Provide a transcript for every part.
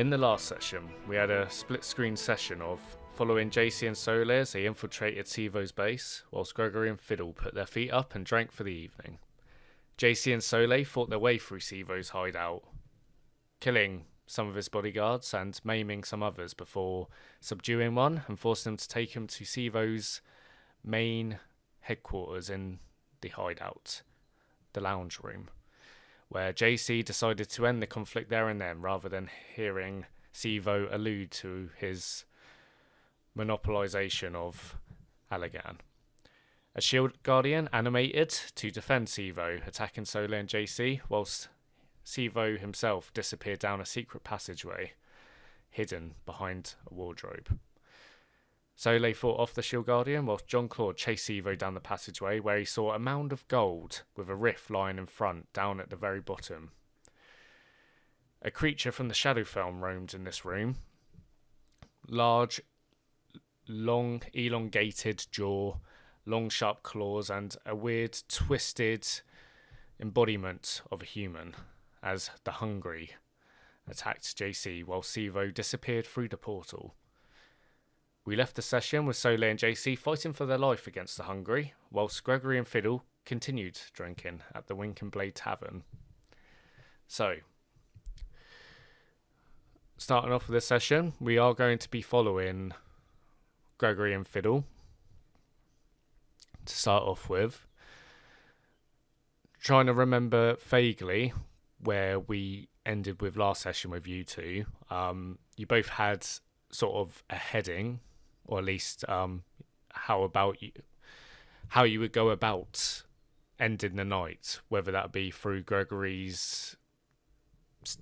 In the last session, we had a split-screen session of following JC and Soleil as they infiltrated Sivoh's base, whilst Gregory and Fiddle put their feet up and drank for the evening. JC and Soleil fought their way through Sivoh's hideout, killing some of his bodyguards and maiming some others before subduing one and forcing them to take him to Sivoh's main headquarters in the hideout, the lounge room, where JC decided to end the conflict there and then rather than hearing Sivoh allude to his monopolization of Alaghon. A shield guardian animated to defend Sivoh, attacking Soleil and JC, whilst Sivoh himself disappeared down a secret passageway, hidden behind a wardrobe. Soleil fought off the shield guardian, whilst John Claude chased Sivoh down the passageway, where he saw a mound of gold with a rift lying in front, down at the very bottom. A creature from the Shadowfell roamed in this room. Large, long, elongated jaw, long, sharp claws, and a weird, twisted embodiment of a human, as the Hungry attacked JC while Sivoh disappeared through the portal. We left the session with Soleil and JC fighting for their life against the Hungry, whilst Gregory and Fiddle continued drinking at the Wink and Blade Tavern. So, starting off with this session, we are going to be following Gregory and Fiddle to start off with. Trying to remember vaguely where we ended with last session with you two. You both had sort of a heading, or at least how you would go about ending the night, whether that be through Gregory's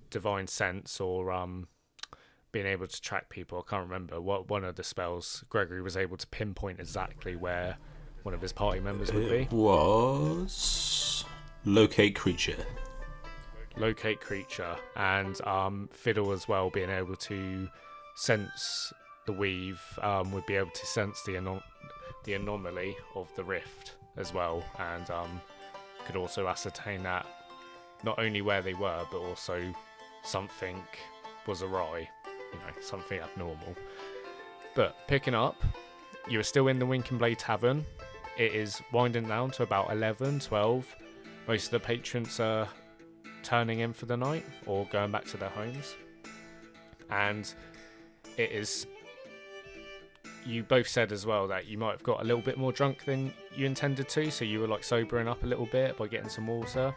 divine sense or being able to track people. I can't remember what one of the spells Gregory was able to pinpoint exactly where one of his party members would be. It was locate creature. Locate creature, and Fiddle as well, being able to sense the weave, would be able to sense the anomaly of the rift as well, and could also ascertain that not only where they were, but also something was awry, something abnormal. But picking up, you are still in the Wink and Blade Tavern. It is winding down to about 11, 12. Most of the patrons are turning in for the night or going back to their homes. And it is... You both said as well that you might have got a little bit more drunk than you intended to, so you were like sobering up a little bit by getting some water.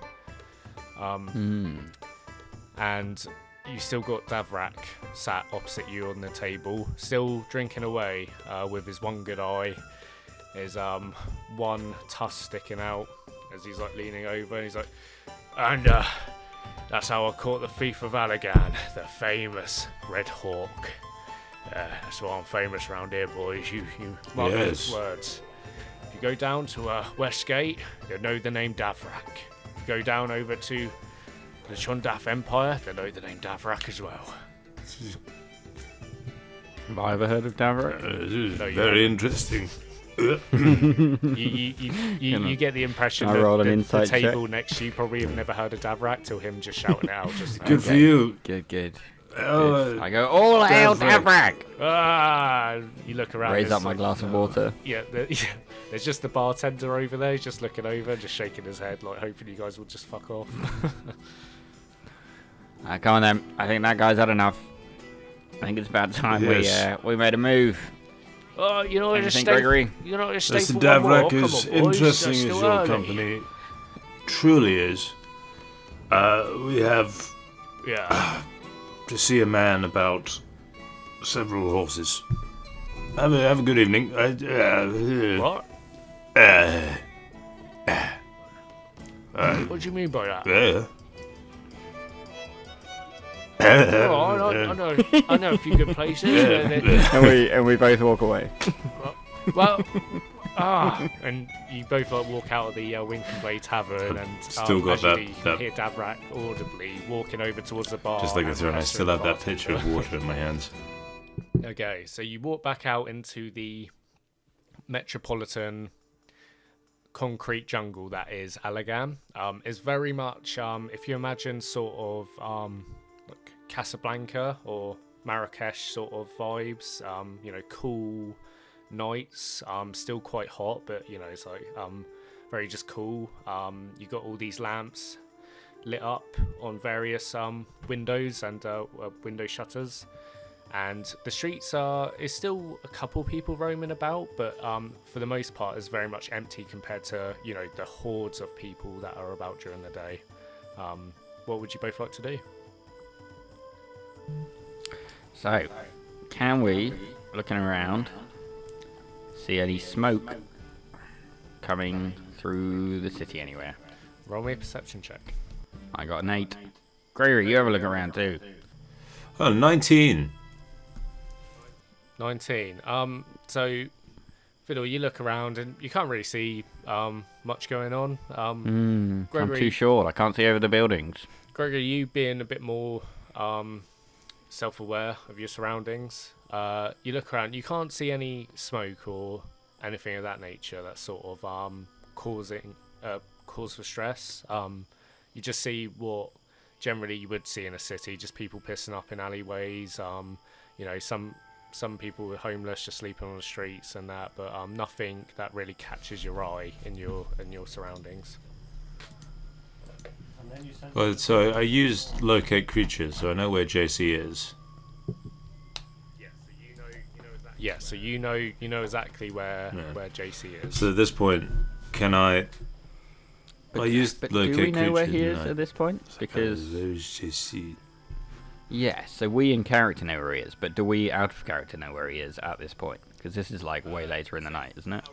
And you still got Davrak sat opposite you on the table, still drinking away with his one good eye, his one tusk sticking out as he's like leaning over, and he's like, and that's how I caught the thief of Alaghon, the famous Red Hawk. That's why I'm famous around here, boys. You mark those words. If you go down to Westgate, you'll know the name Davrak. If you go down over to the Chundaf Empire, they'll know the name Davrak as well. Have I ever heard of Tavern? Very interesting. You get the impression that the table next to you probably have never heard of Davrak till him just shouting it out. Just Good for you. Good. I go, all hail Davrak! You look around. Raise up my glass of water. Yeah, there's just the bartender over there. He's just looking over, just shaking his head, like hoping you guys will just fuck off. Come on then. I think that guy's had enough. I think it's about time we made a move. Oh, Gregory? Listen, Davrak, as interesting as your company truly is, we have to see a man about several horses. Have a good evening. What? What do you mean by that? I know a few good places. and we both walk away. And you both walk out of the Wink and Blade Tavern, and still got that. You hear Davrak audibly walking over towards the bar. Just like it's I still have that pitcher of water in my hands. Okay, so you walk back out into the metropolitan concrete jungle that is Alaghon. It's very much, if you imagine sort of like Casablanca or Marrakesh sort of vibes. Cool nights. Still quite hot, but it's like very just cool. You got all these lamps lit up on various windows and window shutters, and the streets is still a couple people roaming about, but for the most part is very much empty compared to the hordes of people that are about during the day. What would you both like to do? So, can we, looking around, see any smoke coming through the city anywhere? Roll me a perception check. I got an 8. Gregory, you have a look around too. Oh, 19. 19. So, Fiddle, you look around and you can't really see much going on. Gregory, I'm too short. I can't see over the buildings. Gregory, you being a bit more self-aware of your surroundings, you look around. You can't see any smoke or anything of that nature that's sort of causing cause for stress. You just see what generally you would see in a city, just people pissing up in alleyways. Some people were homeless, just sleeping on the streets and that, but nothing that really catches your eye in your surroundings. Well, so I used locate creatures, so I know where JC is. Yeah, so you know exactly where JC is. So at this point, can I? I used but locate do we know creatures. where he is at this point? Because there's JC. yeah, so we in character know where he is, but do we out of character know where he is at this point? Because this is like way later in the night, isn't it?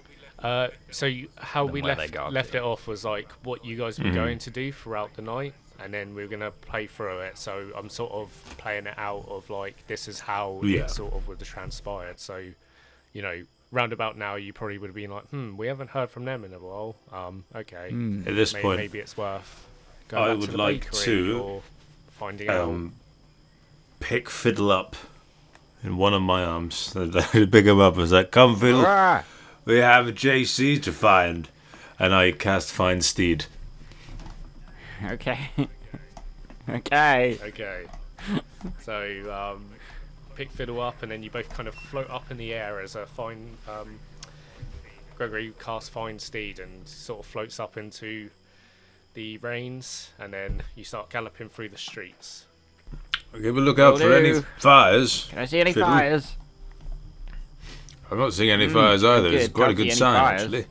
How we where left it off was like what you guys were going to do throughout the night, and then we were going to play through it. So I'm sort of playing it out of like this is how it sort of would have transpired. So, round about now you probably would have been like, we haven't heard from them in a while. Okay. At this point, maybe it's worth going I back would to the like bakery to or finding out. pick Fiddle up in one of my arms. I'd pick him up and say, "Come, Fiddle. Hurrah! We have a JC to find," and I cast Find Steed. Okay. Okay. Okay. So, pick Fiddle up, and then you both kind of float up in the air as a fine. Gregory casts Find Steed and sort of floats up into the reins, and then you start galloping through the streets. Okay, but look out for any fires. Can I see any Fiddle. fires? I'm not seeing any fires either. good. It's quite a Can't see good any sign, fires. actually.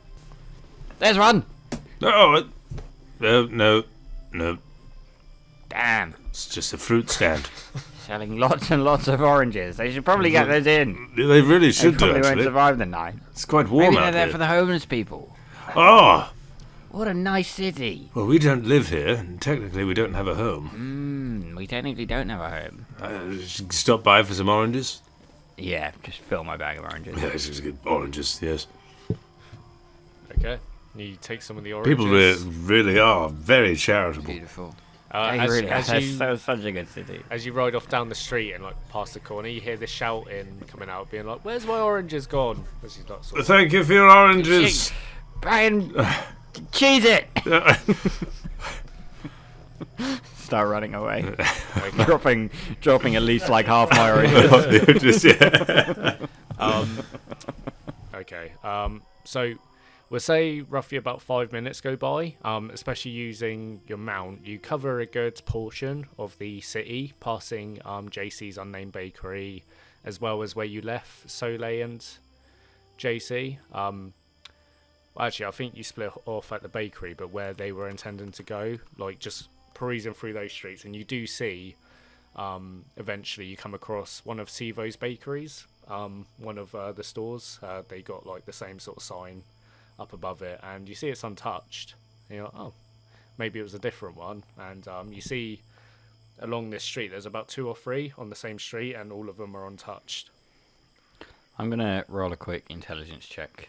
There's one! No. Damn. It's just a fruit stand. Selling lots and lots of oranges. They should probably get those in. They really They should do, probably won't actually. survive the night. It's quite warm Maybe they're out there here. for the homeless people. Oh! What a nice city. Well, we don't live here, and technically we don't have a home. We technically don't have a home. Stop by for some oranges? Yeah, just fill my bag of oranges. Yeah, it's just good oranges, yes. Okay. You take some of the oranges. People really are very charitable. Beautiful. As such a good city. As you ride off down the street and like past the corner, you hear this shouting coming out, being like, "Where's my oranges gone?" As you like, sort of, Thank you for your oranges. Brian, cheese it! Start running away. dropping at least like half my oranges. Okay. So we'll say roughly about 5 minutes go by. Especially using your mount, you cover a good portion of the city, passing JC's unnamed bakery, as well as where you left Soleil and JC. Actually, I think you split off at the bakery, but where they were intending to go, like just perusing through those streets, and you do see, eventually you come across one of Sivoh's bakeries, one of the stores. They got like the same sort of sign up above it, and you see it's untouched. And you're like, oh, maybe it was a different one. And you see along this street, there's about 2 or 3 on the same street, and all of them are untouched. I'm gonna roll a quick intelligence check.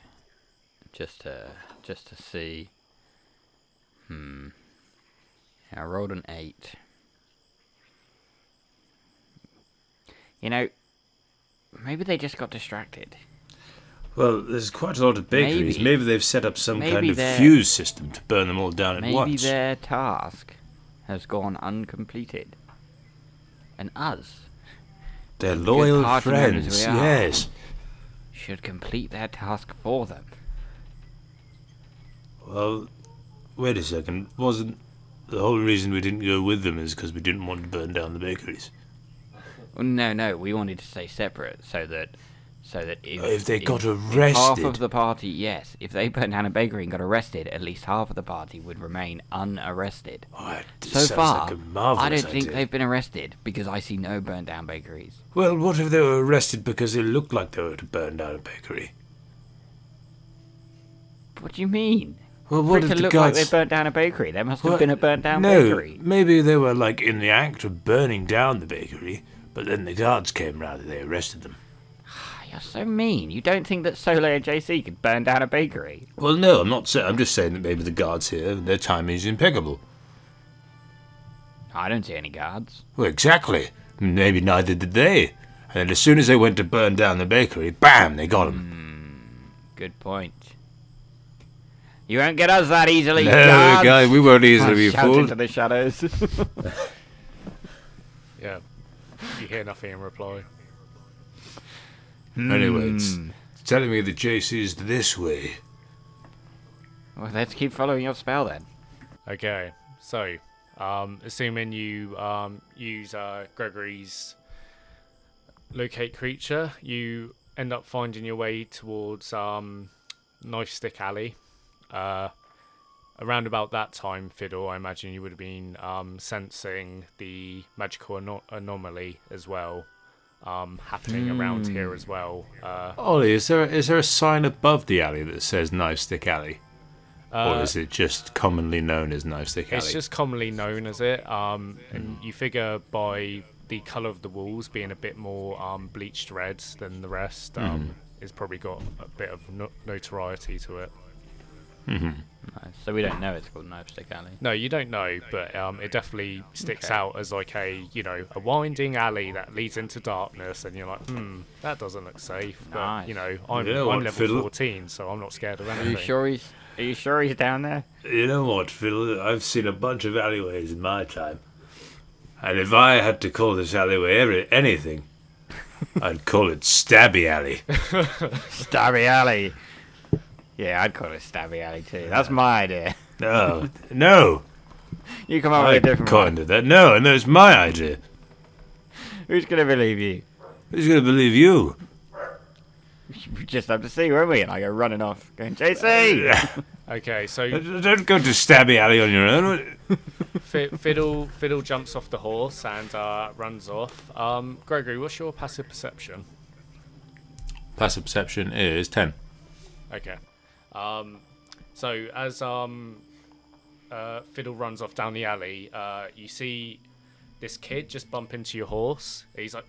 Just to see. I rolled an 8. Maybe they just got distracted. Well, there's quite a lot of bakeries. Maybe they've set up some kind of they're- fuse system to burn them all down at Maybe once. their task has gone uncompleted. And us, They're good loyal party members friends, we are, yes. should complete their task for them. Well, wait a second. Wasn't the whole reason we didn't go with them is because we didn't want to burn down the bakeries? Well, no, we wanted to stay separate so that If they got if arrested... half of the party, yes, if they burnt down a bakery and got arrested, at least half of the party would remain unarrested. Oh, that So sounds far, like a marvelous I don't think idea. they've been arrested because I see no burnt down bakeries. Well, what if they were arrested because they looked like they were to burn down a bakery? What do you mean? Well, For what it if to the look guards... like they burnt down a bakery, there must have Well, been a burnt down no, bakery. maybe they were, like, in the act of burning down the bakery, but then the guards came round and they arrested them. You're so mean. You don't think that Soleil and JC could burn down a bakery? Well, no, I'm not saying... I'm just saying that maybe the guards here, their timing is impeccable. I don't see any guards. Well, exactly. Maybe neither did they. And then as soon as they went to burn down the bakery, bam, they got them. Good point. You won't get us that easily, No, guards! guys, we won't easily be Shout fooled. into the shadows. Yeah. You hear nothing in reply. Anyway, it's telling me that JC's this way. Well, let's keep following your spell then. Okay, so, assuming you use Gregory's locate creature, you end up finding your way towards Knife Stick Alley. Around about that time, Fiddle, I imagine you would have been sensing the magical anomaly as well, happening around here as well. Ollie, is there a sign above the alley that says Knife Stick Alley? Or is it just commonly known as Knife Stick Alley? It's just commonly known as it, and you figure by the colour of the walls being a bit more bleached red than the rest, it's probably got a bit of notoriety to it. Nice. So we don't know it's called Knife Stick Alley. No, you don't know, but it definitely sticks out as like a winding alley that leads into darkness, and you're like, that doesn't look safe. But Nice. I'm You know what, level Fiddle? 14, so I'm not scared of Are anything. you sure he's down there? You know what, Phil? I've seen a bunch of alleyways in my time. And if I had to call this alleyway anything, I'd call it Stabby Alley. Stabby Alley. Yeah, I'd call it Stabby Alley too. That's my idea. No. You come up with I a different can't one. do that. No, it's my idea. Who's gonna believe you? Who's going to believe you? We just have to see, won't we? And I go running off, going, JC! Okay, so Don't go to Stabby Alley on your own. Fiddle jumps off the horse and runs off. Gregory, what's your passive perception? Passive perception is 10. Okay. So as Fiddle runs off down the alley, you see this kid just bump into your horse. He's like,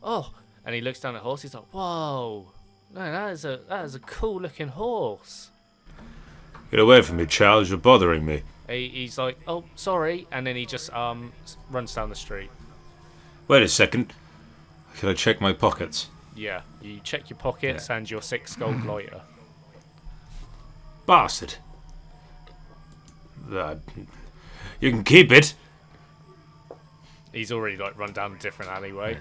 oh, and he looks down at the horse. He's like, whoa, no, that is a cool looking horse. Get away from me, Charles. You're bothering me. He's like, oh, sorry, and then he just runs down the street. Wait a second. Can I check my pockets? Yeah, you check your pockets and your 6 gold lighter. Bastard. You can keep it. He's already run down a different alleyway.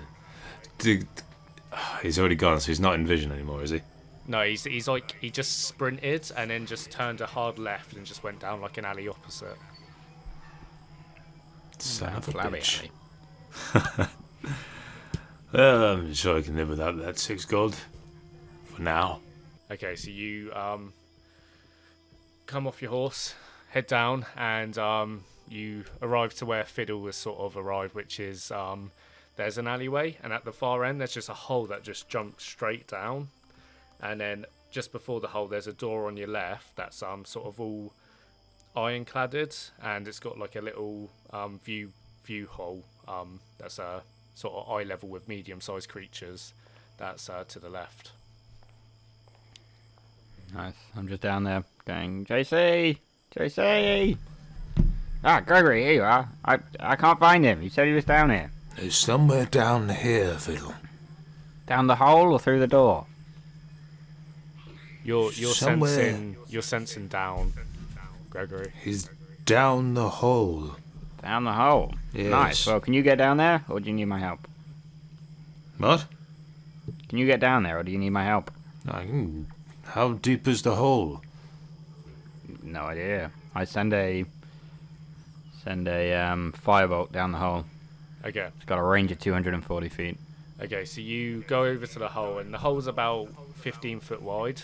He's already gone, so he's not in vision anymore, is he? No, he just sprinted and then just turned a hard left and just went down like an alley opposite. Son of a Flabby bitch. Alley. Well, I'm sure I can live without that 6 gold. For now. Okay, so you come off your horse, head down, and you arrive to where Fiddle was sort of arrived, which is there's an alleyway, and at the far end there's just a hole that just jumps straight down, and then just before the hole there's a door on your left that's sort of all ironcladded, and it's got like a little view hole that's sort of eye level with medium-sized creatures. That's to the left. Nice. I'm just down there going, JC! Ah, Gregory, here you are. I can't find him. You said he was down here. He's somewhere down here, Fiddle. Down the hole or through the door? You're Somewhere. sensing down, Gregory. He's down the hole. Down the hole. Yes. Nice. Well, can you get down there, or do you need my help? What? Can you get down there, or do you need my help? I can... How deep is the hole? No idea. I send a firebolt down the hole. Okay. It's got a range of 240 feet. Okay, so you go over to the hole, and the hole's about 15 foot wide,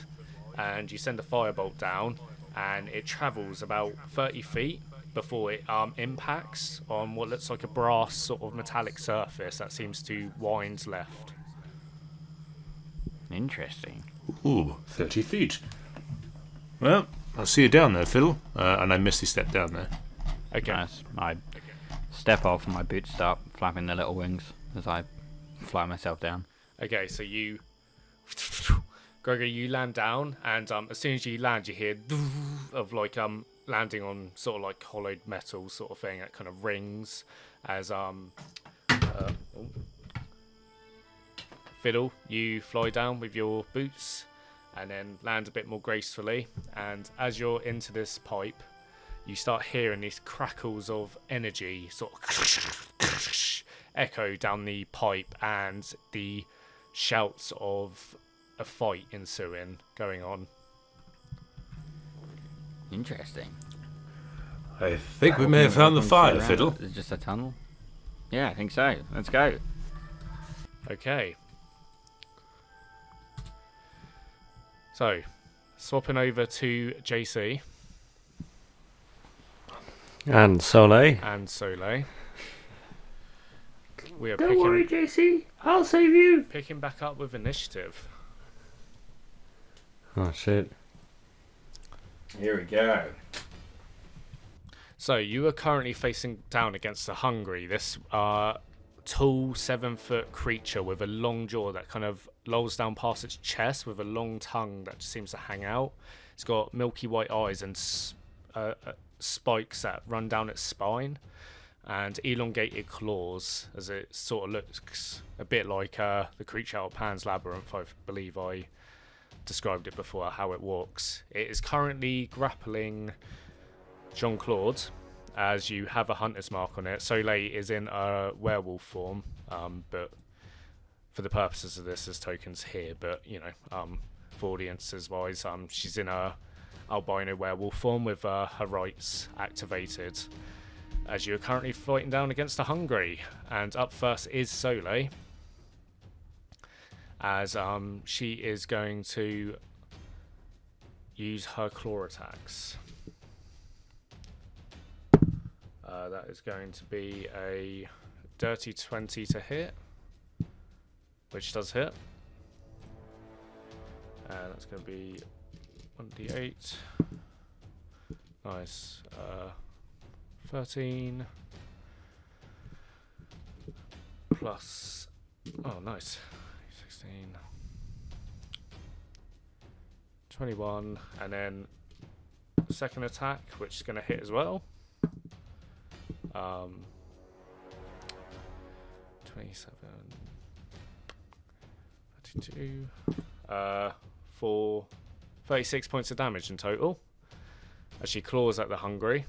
and you send a firebolt down, and it travels about 30 feet before it impacts on what looks like a brass sort of metallic surface that seems to wind left. Interesting. Ooh, 30 feet. Well, I'll see you down there, Phil. And I misty step down there. Okay. Nice. I step off, and my boots start flapping their little wings as I fly myself down. Okay, so you... Gregor, you land down, and as soon as you land, you hear of like landing on sort of like hollowed metal sort of thing that kind of rings as Fiddle, you fly down with your boots and then land a bit more gracefully, and as you're into this pipe, you start hearing these crackles of energy sort of echo down the pipe, and the shouts of a fight ensuing going on. Interesting. I think we may have found the fire, Fiddle. It's just a tunnel. Yeah, I think so. Let's go. Okay. So, swapping over to JC And Soleil. and Soleil. We are Don't worry, JC. I'll save you. picking back up with initiative. Oh, shit. Here we go. So, you are currently facing down against the Hungry, this tall 7-foot creature with a long jaw that kind of lolls down past its chest with a long tongue that just seems to hang out. It's got milky white eyes and spikes that run down its spine, and elongated claws, as it sort of looks a bit like the creature out of Pan's Labyrinth. I believe I described it before, how it walks. It is currently grappling Jean-Claude, as you have a hunter's mark on it. Soleil is in a werewolf form, but for the purposes of this, there's tokens here, but, you know, for audiences wise, she's in a albino werewolf form with her rights activated, as you're currently fighting down against the Hungry. And up first is Soleil, as she is going to use her claw attacks. That is going to be a dirty 20 to hit, which does hit. And that's going to be 1d8. Nice. 13 plus... Oh, nice. 16. 21. And then second attack, which is going to hit as well. 27, 32, for 36 points of damage in total, as she claws at the Hungry.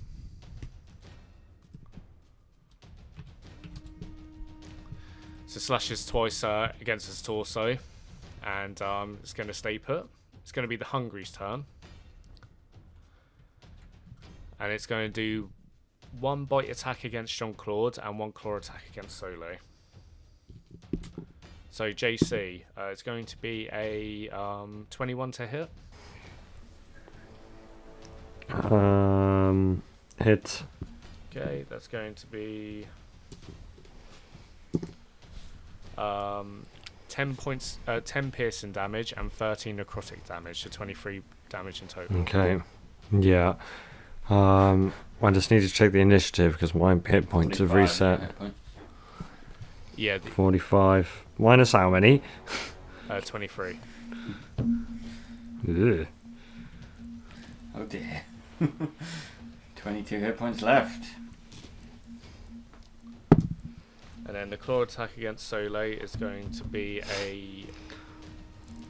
So slashes twice against his torso, and it's going to stay put. It's going to be the Hungry's turn, and it's going to do one bite attack against Jean-Claude and one claw attack against Soleil. So JC, it's going to be a 21 to hit. Hit. Okay, that's going to be 10 points, 10 piercing damage and 13 necrotic damage, so 23 damage in total. Okay. Yeah. I just need to check the initiative because my hit points have reset. Yeah, 45. Minus how many? 23. Ugh. Oh dear. 22 hit points left. And then the claw attack against Soleil is going to be a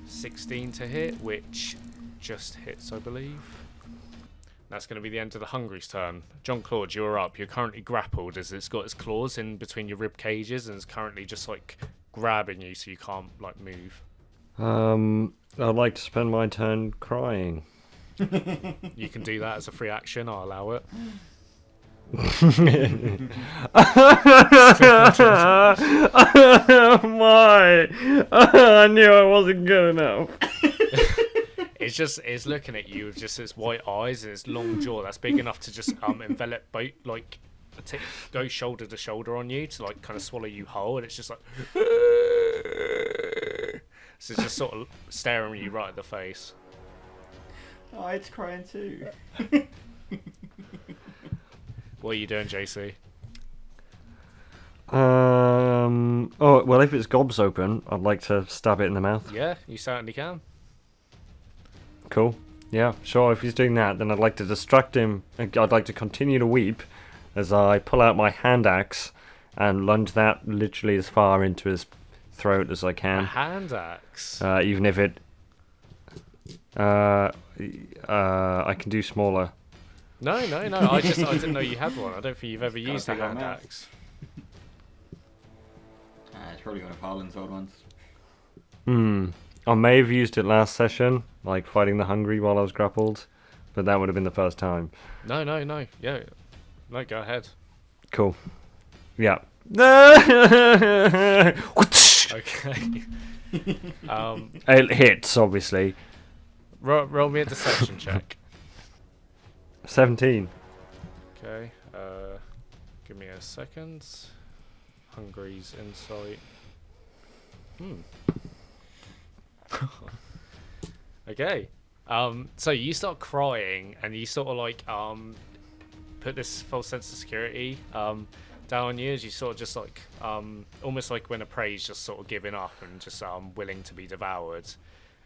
16 to hit, which just hits, I believe. That's going to be the end of the Hungry's turn. John Claude, you're up. You're currently grappled as it's got its claws in between your rib cages and it's currently just like grabbing you so you can't like move. I'd like to spend my turn crying. You can do that as a free action. I'll allow it. Why? I knew I wasn't good enough. It's looking at you with just its white eyes and its long jaw that's big enough to just envelop both like go shoulder to shoulder on you to like kind of swallow you whole, and it's just like so it's just sort of staring you right at the face. Oh, it's crying too. What are you doing, JC? Oh well, if its gob's open, I'd like to stab it in the mouth. Yeah, you certainly can. Cool. Yeah, sure. If he's doing that, then I'd like to distract him. I'd like to continue to weep as I pull out my hand axe and lunge that literally as far into his throat as I A can. hand axe. Even if it. I can do smaller. No. I didn't know you had one. I don't think you've ever used a hand axe. It's probably one of Harlan's old ones. I may have used it last session, like fighting the hungry while I was grappled, but that would have been the first time. No. Yeah. No, go ahead. Cool. Yeah. Okay. It hits, obviously. Roll me a deception check. 17. Okay. Give me a second. Hungry's insight. Okay. So you start crying and you sort of like put this false sense of security down on you as you sort of just like almost like when a prey's just sort of giving up and just willing to be devoured,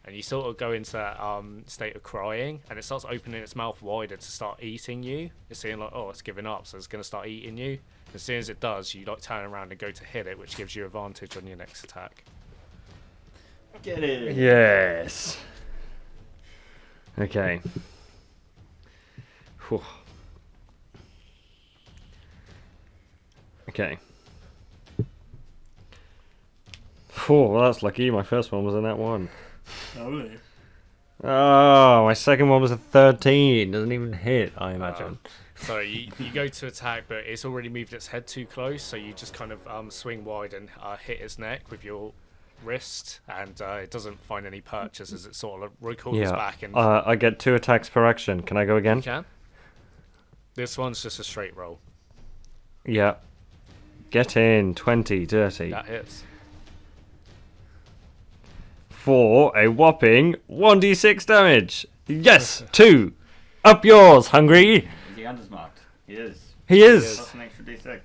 and you sort of go into that state of crying and it starts opening its mouth wider to start eating you. It's seeing like, oh, it's giving up, so it's going to start eating you. As soon as it does, you like turn around and go to hit it, which gives you advantage on your next attack. Get it. Yes. Okay. Whew. Okay. Well, that's lucky. My first one was in that one. Oh, really? Oh, my second one was a 13. Doesn't even hit, I imagine. So you go to attack, but it's already moved its head too close, so you just kind of swing wide and hit its neck with your wrist, and it doesn't find any purchase as it sort of recoils back. And I get 2 attacks per action. Can I go again? you can. This one's just a straight roll. Yeah. Get in. 20. Dirty. That hits. For a whopping 1d6 damage. Yes! 2. Up yours, Hungry. Is he undermarked? He is. He is. Plus an extra d6.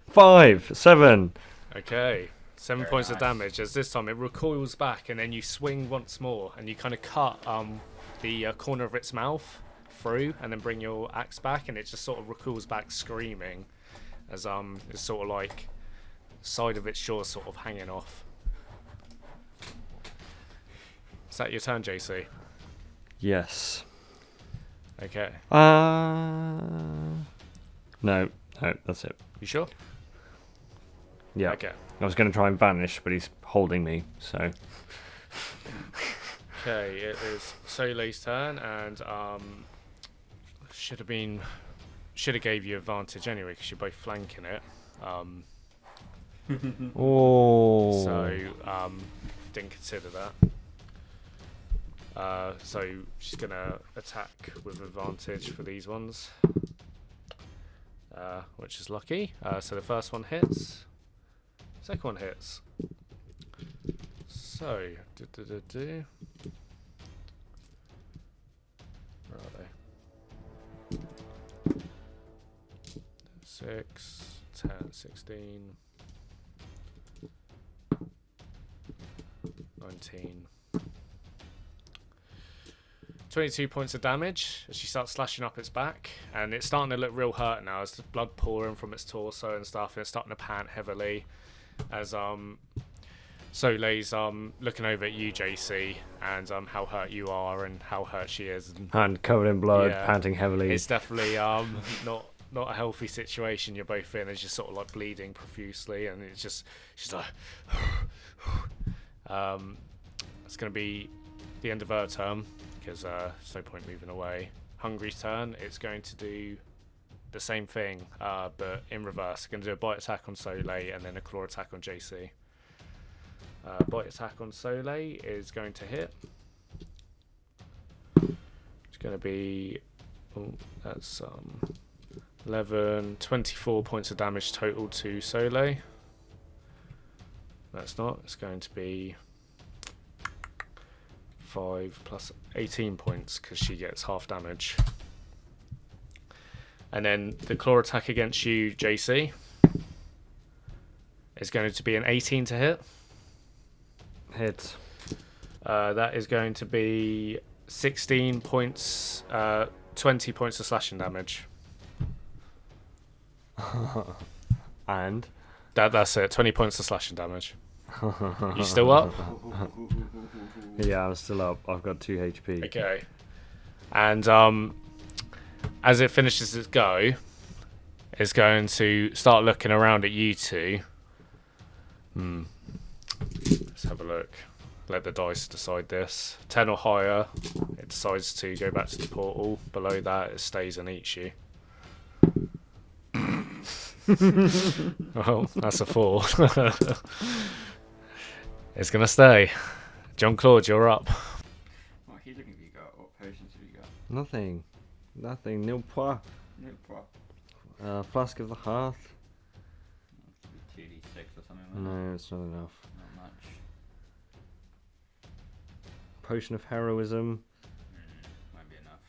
5. 7. Okay. 7 Very points of nice. damage, as this time it recoils back, and then you swing once more, and you kind of cut the corner of its mouth through, and then bring your axe back, and it just sort of recoils back screaming, as it's sort of like side of its jaw sort of hanging off. Is that your turn, JC? Yes. Okay. No, that's it. You sure? Yeah. Okay. I was going to try and vanish, but he's holding me, so. Okay, it is Soleil's turn, and should have gave you advantage anyway because you're both flanking it. Oh. So didn't consider that. So she's gonna attack with advantage for these ones, which is lucky. So the first one hits, second one hits. So where are they? 6, 10, 16, 19. 22 points of damage as she starts slashing up its back, and it's starting to look real hurt now as the blood pouring from its torso and stuff, and it's starting to pant heavily as Soleil's looking over at you, JC, and how hurt you are and how hurt she is. And Hand covered in blood, Yeah. panting heavily. it's definitely not a healthy situation you're both in. It's just sort of like bleeding profusely, and it's just she's like it's going to be the end of her turn because there's no point moving away. Hungry's turn. It's going to do the same thing, but in reverse. Going to do a bite attack on Soleil and then a claw attack on JC. Bite attack on Soleil is going to hit. It's going to be, that's 11, 24 points of damage total to Soleil. That's not. It's going to be 5 plus 18 points because she gets half damage. And then the claw attack against you, JC, is going to be an 18 to hit. Hit. That is going to be 16 points, 20 points of slashing damage. And? That's it, 20 points of slashing damage. You still up? Yeah, I'm still up. I've got 2 HP. Okay. And as it finishes its go, it's going to start looking around at you two. Let's have a look. Let the dice decide this. 10 or higher, it decides to go back to the portal. Below that, it stays and eats you. Oh, that's a 4. It's going to stay. John Claude, you're up. What healing have you got? What potions have you got? Nothing. Nothing. Nil pois. No prop. Flask of the Hearth. 2d6 or something like that. No, it's not enough. Not much. Potion of Heroism. Won't be enough.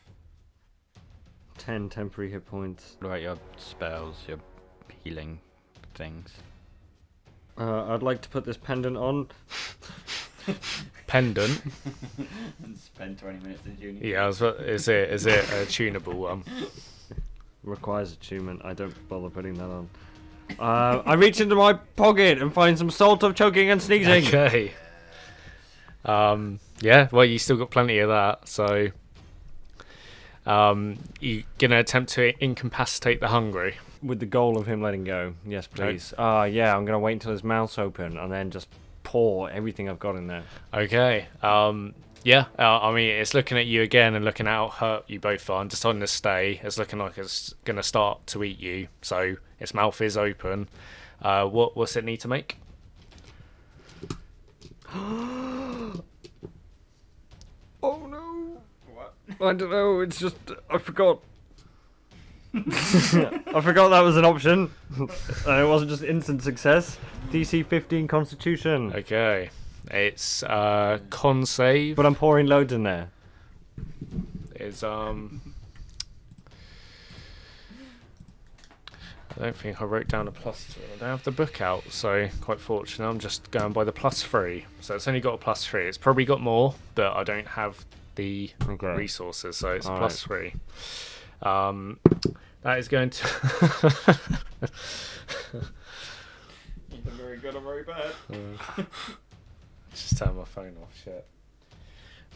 10 temporary hit points. What about your spells, your healing things? I'd like to put this pendant on. Pendant. And spend 20 minutes in uni. Yeah, is it a tunable one? Requires attunement. I don't bother putting that on. I reach into my pocket and find some salt of choking and sneezing. Okay. Yeah, well, you still got plenty of that, so you gonna attempt to incapacitate the hungry. With the goal of him letting go. Yes, please. Yeah, I'm going to wait until his mouth's open and then just pour everything I've got in there. Okay. Yeah, I mean, it's looking at you again and looking at how hurt you both are and deciding to stay. It's looking like it's going to start to eat you, so its mouth is open. What's it need to make? Oh no! What? I don't know, it's just... I forgot. I forgot that was an option. And it wasn't just instant success. DC 15 Constitution. Okay. It's con save. But I'm pouring loads in there. Is I don't think I wrote down a +2. I don't have the book out, so quite fortunate. I'm just going by the +3. So it's only got a +3. It's probably got more, but I don't have the resources, so it's a +3. That is going to... Either very good or very bad. Just turn my phone off, shit.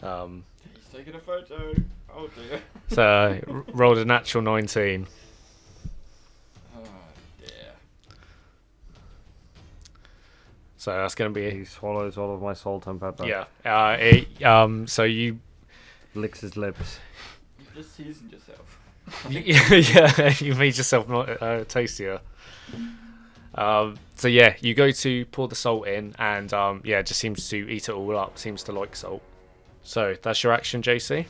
He's taking a photo. Oh dear. So, rolled a natural 19. Oh dear. So that's going to He be... swallows all of my salt and pepper. Yeah. So you... Licks his lips. You've just seasoned yourself. Yeah, you made yourself not tastier. So yeah, you go to pour the salt in, and yeah, it just seems to eat it all up. Seems to like salt. So that's your action, JC.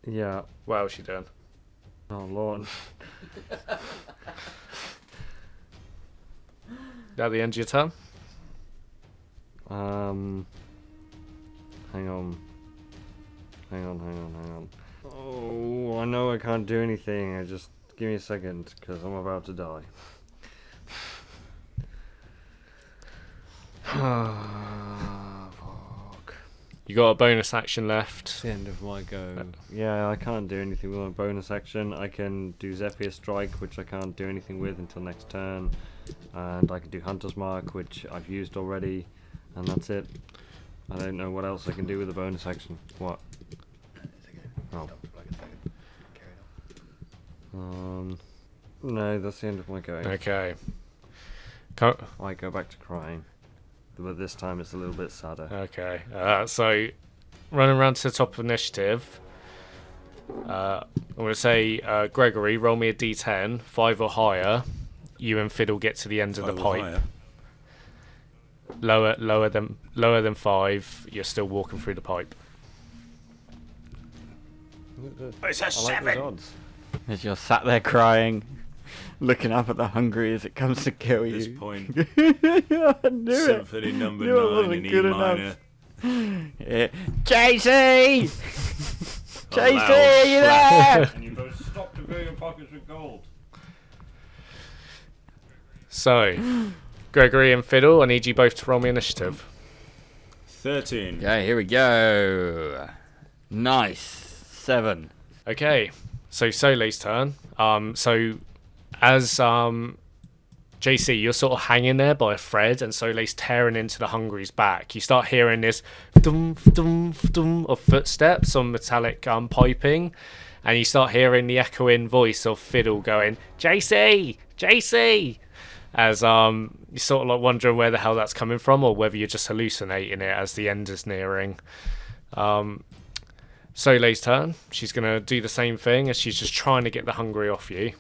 Yeah. What else you doing? Oh lord. At the end of your turn. Hang on. Oh, I know I can't do anything. Just give me a second, because I'm about to die. Fuck. You got a bonus action left. It's the end of my go. Yeah, I can't do anything with my bonus action. I can do Zephyr Strike, which I can't do anything with until next turn. And I can do Hunter's Mark, which I've used already. And that's it. I don't know what else I can do with the bonus action. What? Oh. No, that's the end of my going. Okay. I go back to crying. But this time it's a little bit sadder. Okay. So, running around to the top of initiative, I'm going to say, Gregory, roll me a d10, 5 or higher. You and Fiddle get to the end of the pipe. Lower than 5. You're still walking through the pipe. It's a 7. As you're sat there crying, looking up at the hungry as it comes to kill you. At this point, I knew Symphony it. number Knew it 9 wasn't in E good minor. Yeah. JC! JC, are you there? And you both stop to fill your pockets with gold. So, Gregory and Fiddle, I need you both to roll me initiative. 13. Okay, here we go. Nice. 7. Okay, so Soleil's turn. So as JC, you're sort of hanging there by a thread, and Soleil's tearing into the hungry's back. You start hearing this dum dum dum of footsteps on metallic piping, and you start hearing the echoing voice of Fiddle going, "JC, JC," as you're sort of like wondering where the hell that's coming from, or whether you're just hallucinating it as the end is nearing. Soleil's turn. She's going to do the same thing as she's just trying to get the hungry off you.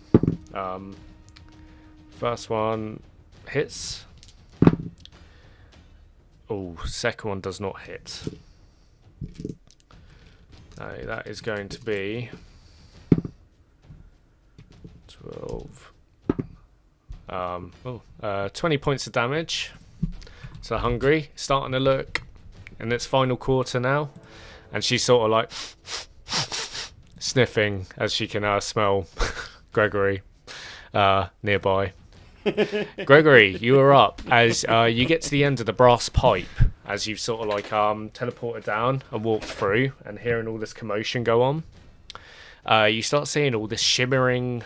First one hits. Oh, second one does not hit. That is going to be 12. 20 points of damage. So hungry, starting to look in its final quarter now. And she's sort of like sniffing as she can smell Gregory nearby. Gregory, you are up as you get to the end of the brass pipe as you've sort of like teleported down and walked through and hearing all this commotion go on. You start seeing all this shimmering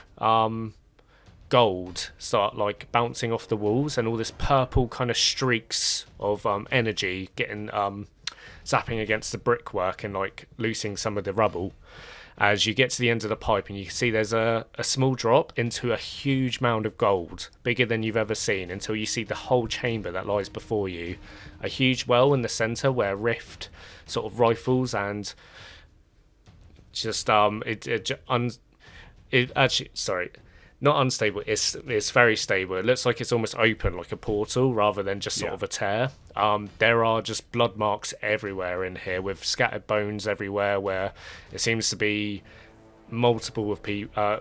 gold start like bouncing off the walls, and all this purple kind of streaks of energy getting zapping against the brickwork and like loosing some of the rubble as you get to the end of the pipe, and you can see there's a small drop into a huge mound of gold, bigger than you've ever seen, until you see the whole chamber that lies before you. A huge well in the centre where rift sort of rifles and just not unstable, it's very stable. It looks like it's almost open, like a portal, rather than just sort of a tear. There are just blood marks everywhere in here, with scattered bones everywhere, where it seems to be multiple of people,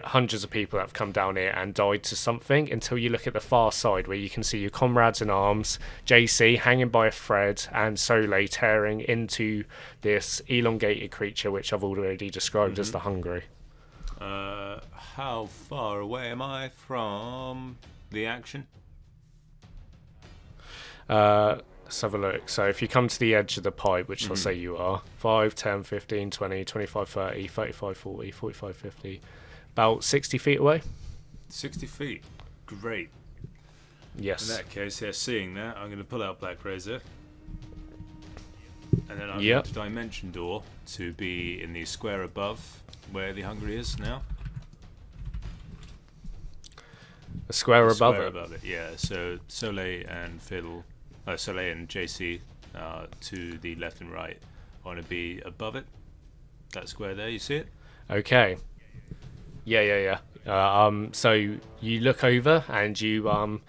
hundreds of people that have come down here and died to something, until you look at the far side where you can see your comrades in arms, JC hanging by a thread, and Soleil tearing into this elongated creature, which I've already described as the hungry. How far away am I from the action? Let's have a look. So if you come to the edge of the pipe, which I'll say you are, 5, 10, 15, 20, 25, 30, 35, 40, 45, 50, about 60 feet away. 60 feet. Great. Yes. In that case, seeing that, I'm going to pull out Black Razor. And then I'm going to Dimension Door to be in the square above where the hungry is now. The square above it? Yeah. So Soleil and Soleil and JC to the left and right want to be above it. That square there, you see it? Okay. Yeah. So you look over and you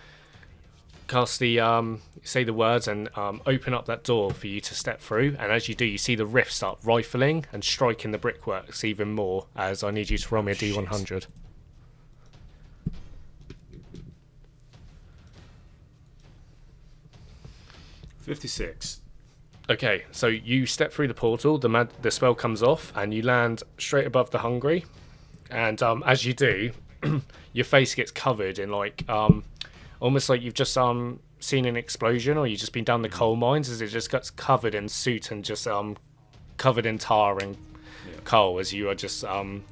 cast the say the words and open up that door for you to step through, and as you do, you see the rift start rifling and striking the brickworks even more, as I need you to roll me a D100. 56. Okay, so you step through the portal, the spell comes off, and you land straight above the hungry, and as you do, your face gets covered in like almost like you've just seen an explosion, or you've just been down the coal mines, as it just gets covered in soot and just covered in tar and coal, as you are just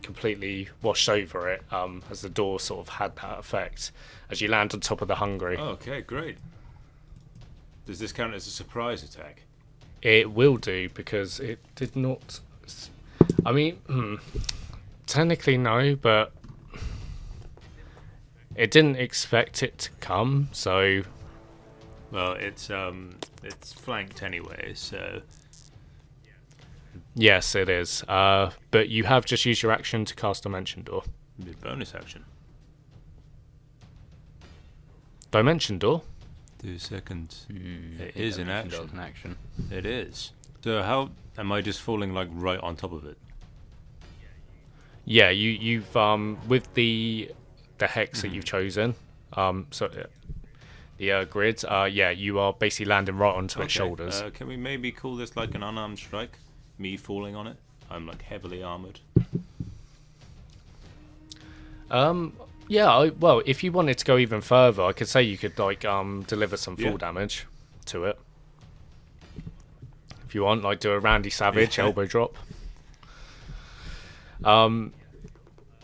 completely washed over it, as the door sort of had that effect as you land on top of the hungry. Okay, great. Does this count as a surprise attack? It will do because it did not. I mean, technically no, but it didn't expect it to come. So, well, it's flanked anyway. So, yes, it is. But you have just used your action to cast Dimension Door. the bonus action. Dimension Door. 2 seconds. It is an action. An action. It is. So how am I just falling like right on top of it? Yeah, you've with the hex that you've chosen, the grid. Yeah, you are basically landing right onto its shoulders. Can we maybe call this like an unarmed strike? Me falling on it. I'm like heavily armored. Yeah, well, if you wanted to go even further, I could say you could like deliver some full damage to it. If you want, like do a Randy Savage elbow drop.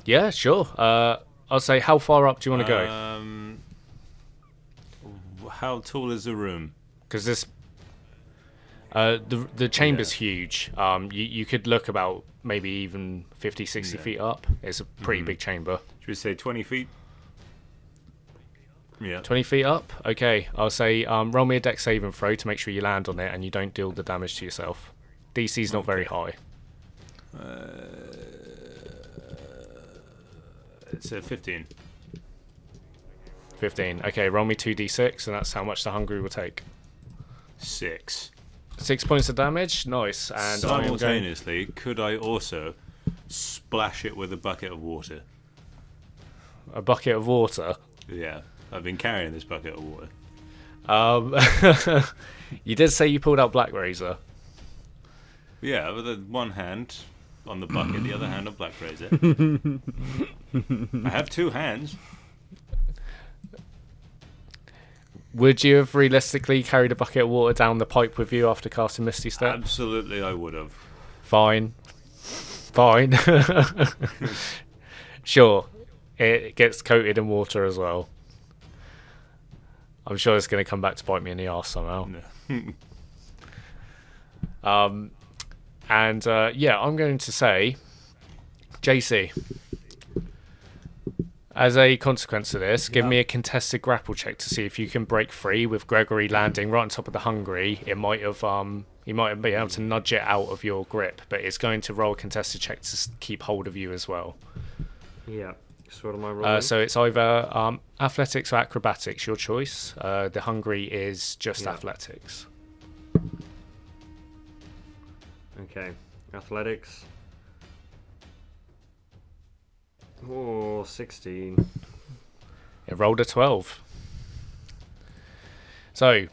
Yeah, sure. I'll say, how far up do you want to go? How tall is the room? Because this, the chamber's huge. You could look about maybe even 50, 60 feet up. It's a pretty big chamber. Should we say 20 feet? Yeah. 20 feet up? Okay, I'll say roll me a dex saving throw to make sure you land on it and you don't deal the damage to yourself. DC's not very high. It's a 15. 15. Okay, roll me 2d6 and that's how much the hungry will take. 6. 6 points of damage? Nice. And simultaneously, could I also splash it with a bucket of water? A bucket of water? Yeah, I've been carrying this bucket of water. You did say you pulled out Black Razor. Yeah, with the one hand on the bucket, the other hand on Black Razor. I have 2 hands. Would you have realistically carried a bucket of water down the pipe with you after casting Misty Step? Absolutely, I would have. Fine. Sure. It gets coated in water as well. I'm sure it's going to come back to bite me in the arse somehow. No. Yeah, I'm going to say, JC, as a consequence of this, give me a contested grapple check to see if you can break free. With Gregory landing right on top of the hungry, it might have he might have been able to nudge it out of your grip, but it's going to roll a contested check to keep hold of you as well. Yeah. So what am I rolling? So it's either athletics or acrobatics, your choice. The hungry is just athletics. Okay. Athletics. Oh, 16. It rolled a 12. So,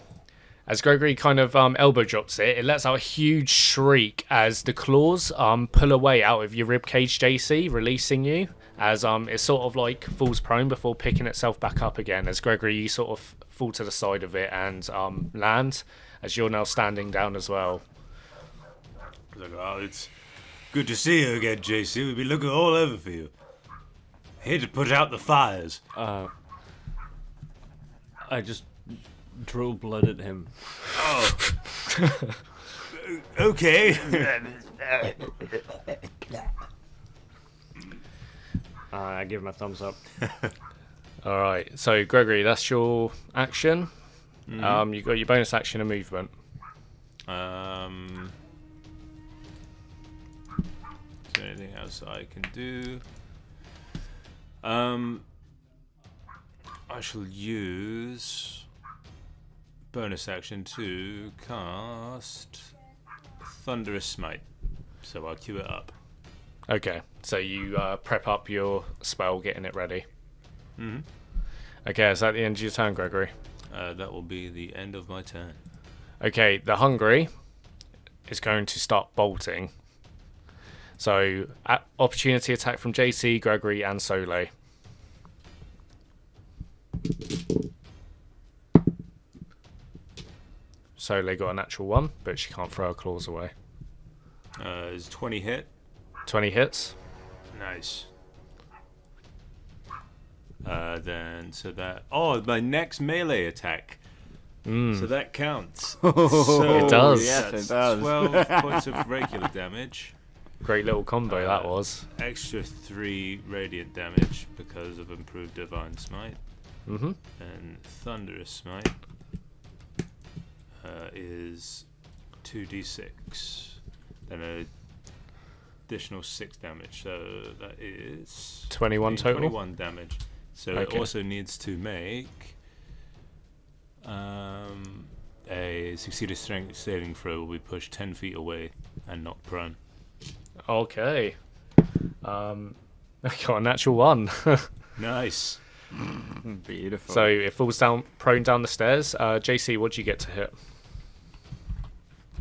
as Gregory kind of elbow drops it, it lets out a huge shriek as the claws pull away out of your ribcage, JC, releasing you. As it sort of like falls prone before picking itself back up again. As Gregory, you sort of fall to the side of it and land, as you're now standing down as well. Like, oh, it's good to see you again, JC. We've been looking all over for you. Here to put out the fires. I just drill blood at him. Oh. Okay. I give him a thumbs up. All right. So Gregory, that's your action. You got your bonus action and movement. Is there anything else I can do? I shall use bonus action to cast Thunderous Smite. So I'll queue it up. Okay. So you prep up your spell, getting it ready. Mm-hmm. Okay. Is that the end of your turn, Gregory? That will be the end of my turn. Okay. The hungry is going to start bolting. So, opportunity attack from JC, Gregory, and Soleil. Soleil got a natural 1, but she can't throw her claws away. Is 20 hit? 20 hits. Nice. Then, so that... Oh, my next melee attack So that counts. It does. Yes, That's it does. 12 points of regular damage. Great little combo that was. Extra 3 radiant damage because of improved divine smite. Mm-hmm. And thunderous smite is 2d6. Then an additional 6 damage. So that is 21 total? 21 damage. So it Okay. also needs to make a succeeded strength saving throw will be pushed 10 feet away and not prone. Okay. I got a natural 1. Nice. Beautiful. So it falls down, prone down the stairs. JC, what do you get to hit?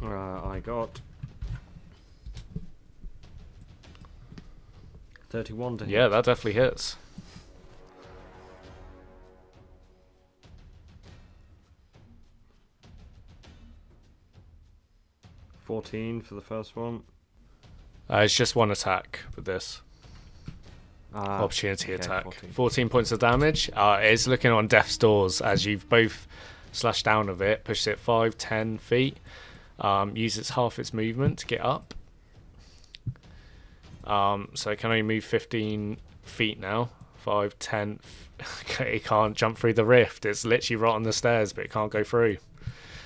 I got 31 to hit. Yeah, that definitely hits. $14 for the first one. It's just one attack with this. Opportunity okay, attack. 14. 14 points of damage. It's looking on death's doors as you've both slashed down of it, pushed it 5-10 feet. Uses half its movement to get up. So it can only move 15 feet now. 5, 10. It can't jump through the rift. It's literally right on the stairs, but it can't go through.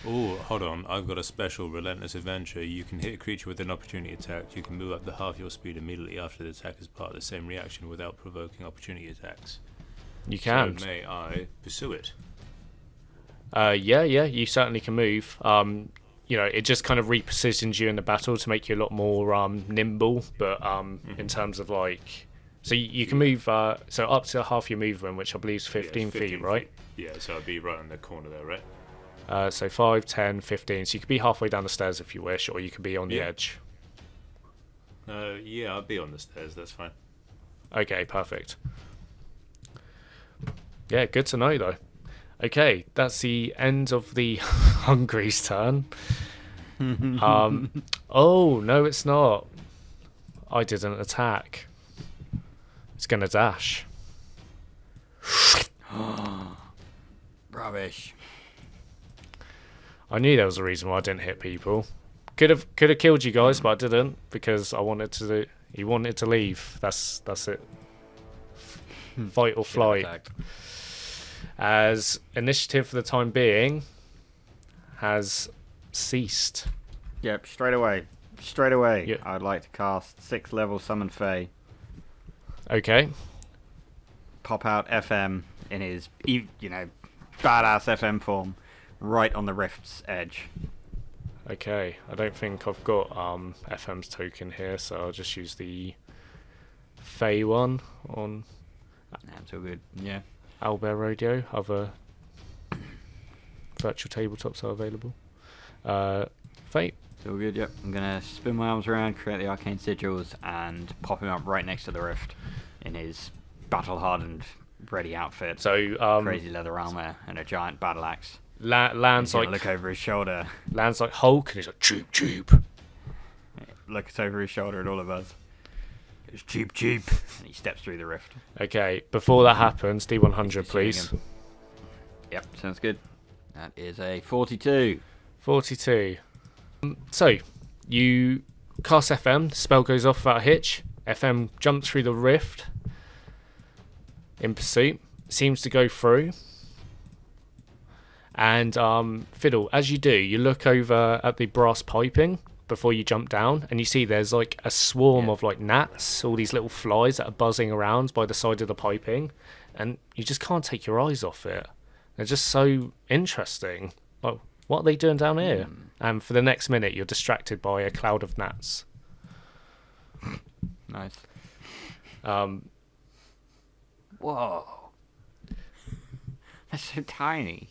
Oh, hold on. I've got a special relentless adventure. You can hit a creature with an opportunity attack. You can move up to half your speed immediately after the attack is part of the same reaction without provoking opportunity attacks. You can. So may I pursue it? Yeah, you certainly can move. It just kind of repositions you in the battle to make you a lot more nimble. But in terms of so you can move so up to half your movement, which I believe is 15 it's feet, right? Yeah, so I'd be right on the corner there, right? So 5, 10, 15. So you could be halfway down the stairs if you wish, or you could be on the Yeah. edge. Yeah, I'll be on the stairs. That's fine. Okay, perfect. Yeah, good to know though. Okay, that's the end of the Hungry's turn. Oh no, it's not. I didn't attack. It's gonna dash. Rubbish. I knew there was a reason why I didn't hit people. Could have killed you guys, but I didn't because I wanted to. He wanted to leave. That's it. Fight or flight. As initiative for the time being has ceased. Yep, straight away. Straight away. Yeah. I'd like to cast 6th level Summon Fae. Okay. Pop out FM in his, badass FM form, right on the rift's edge. Okay. I don't think I've got FM's token here, so I'll just use the Fae one on That's all good. Yeah. Owlbear Radio. Other virtual tabletops are available. Fae. It's all good, yep. I'm going to spin my arms around, create the arcane sigils, and pop him up right next to the rift in his battle-hardened, ready outfit. So crazy leather armor and a giant battle axe. lands He's gonna like look over his shoulder. lands like Hulk, and he's like cheap, cheap. Looks over his shoulder at all of us. It's cheap, cheap. And he steps through the rift. Okay. Before that happens, D100, He's please. pursuing him. Yep, sounds good. That is a 42. 42. So, you cast FM, the spell goes off without a hitch. FM jumps through the rift in pursuit, seems to go through. And Fiddle, as you do, you look over at the brass piping before you jump down, and you see there's like a swarm of like gnats, all these little flies that are buzzing around by the side of the piping, and you just can't take your eyes off it. They're just so interesting. Like, what are they doing down here? And for the next minute, you're distracted by a cloud of gnats. Nice. Whoa. That's so tiny.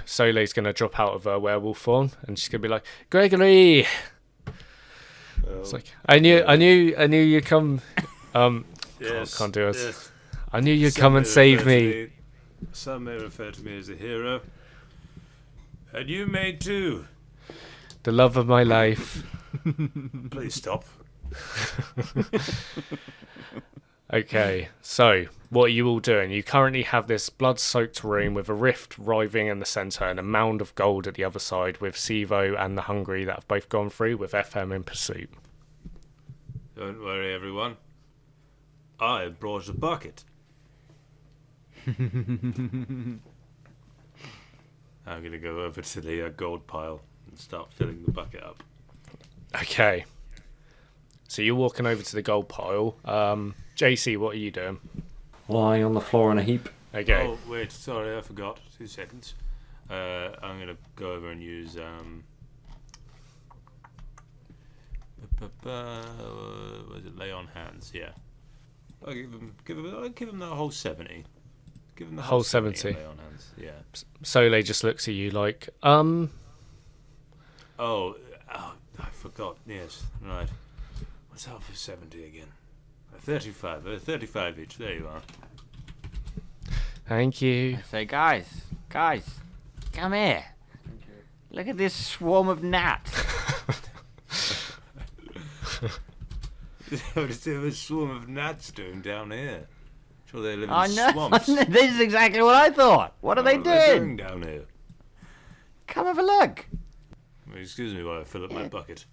Soleil's going to drop out of her werewolf form, and she's going to be like, Gregory! It's like, I knew you'd come. Yes, can't do it. yes. I knew you'd Some come may and save refer to me. Some may refer to me as a hero. And you may too. The love of my life. Please stop. Okay, so what are you all doing? You currently have this blood-soaked room with a rift writhing in the centre and a mound of gold at the other side, with Sivoh and the Hungry that have both gone through, with FM in pursuit. Don't worry, everyone. I brought a bucket. I'm going to go over to the gold pile and start filling the bucket up. Okay. So you're walking over to the gold pile. JC, what are you doing? Lying on the floor in a heap. Okay. Oh, wait, sorry, I forgot. 2 seconds. I'm going to go over and use... was it lay on hands? Yeah. I'll give him the whole 70. Give him the whole 70. Lay on hands. Yeah. Soleil just looks at you like, Oh, I forgot. Yes, right. What's half of 70 again? 35. 35 each. There you are. Thank you. I say, guys, come here. Look at this swarm of gnats. What is a swarm of gnats doing down here? Sure they live in I know. swamps. This is exactly what I thought. What are they doing? Down here? Come have a look. Excuse me while I fill up my bucket.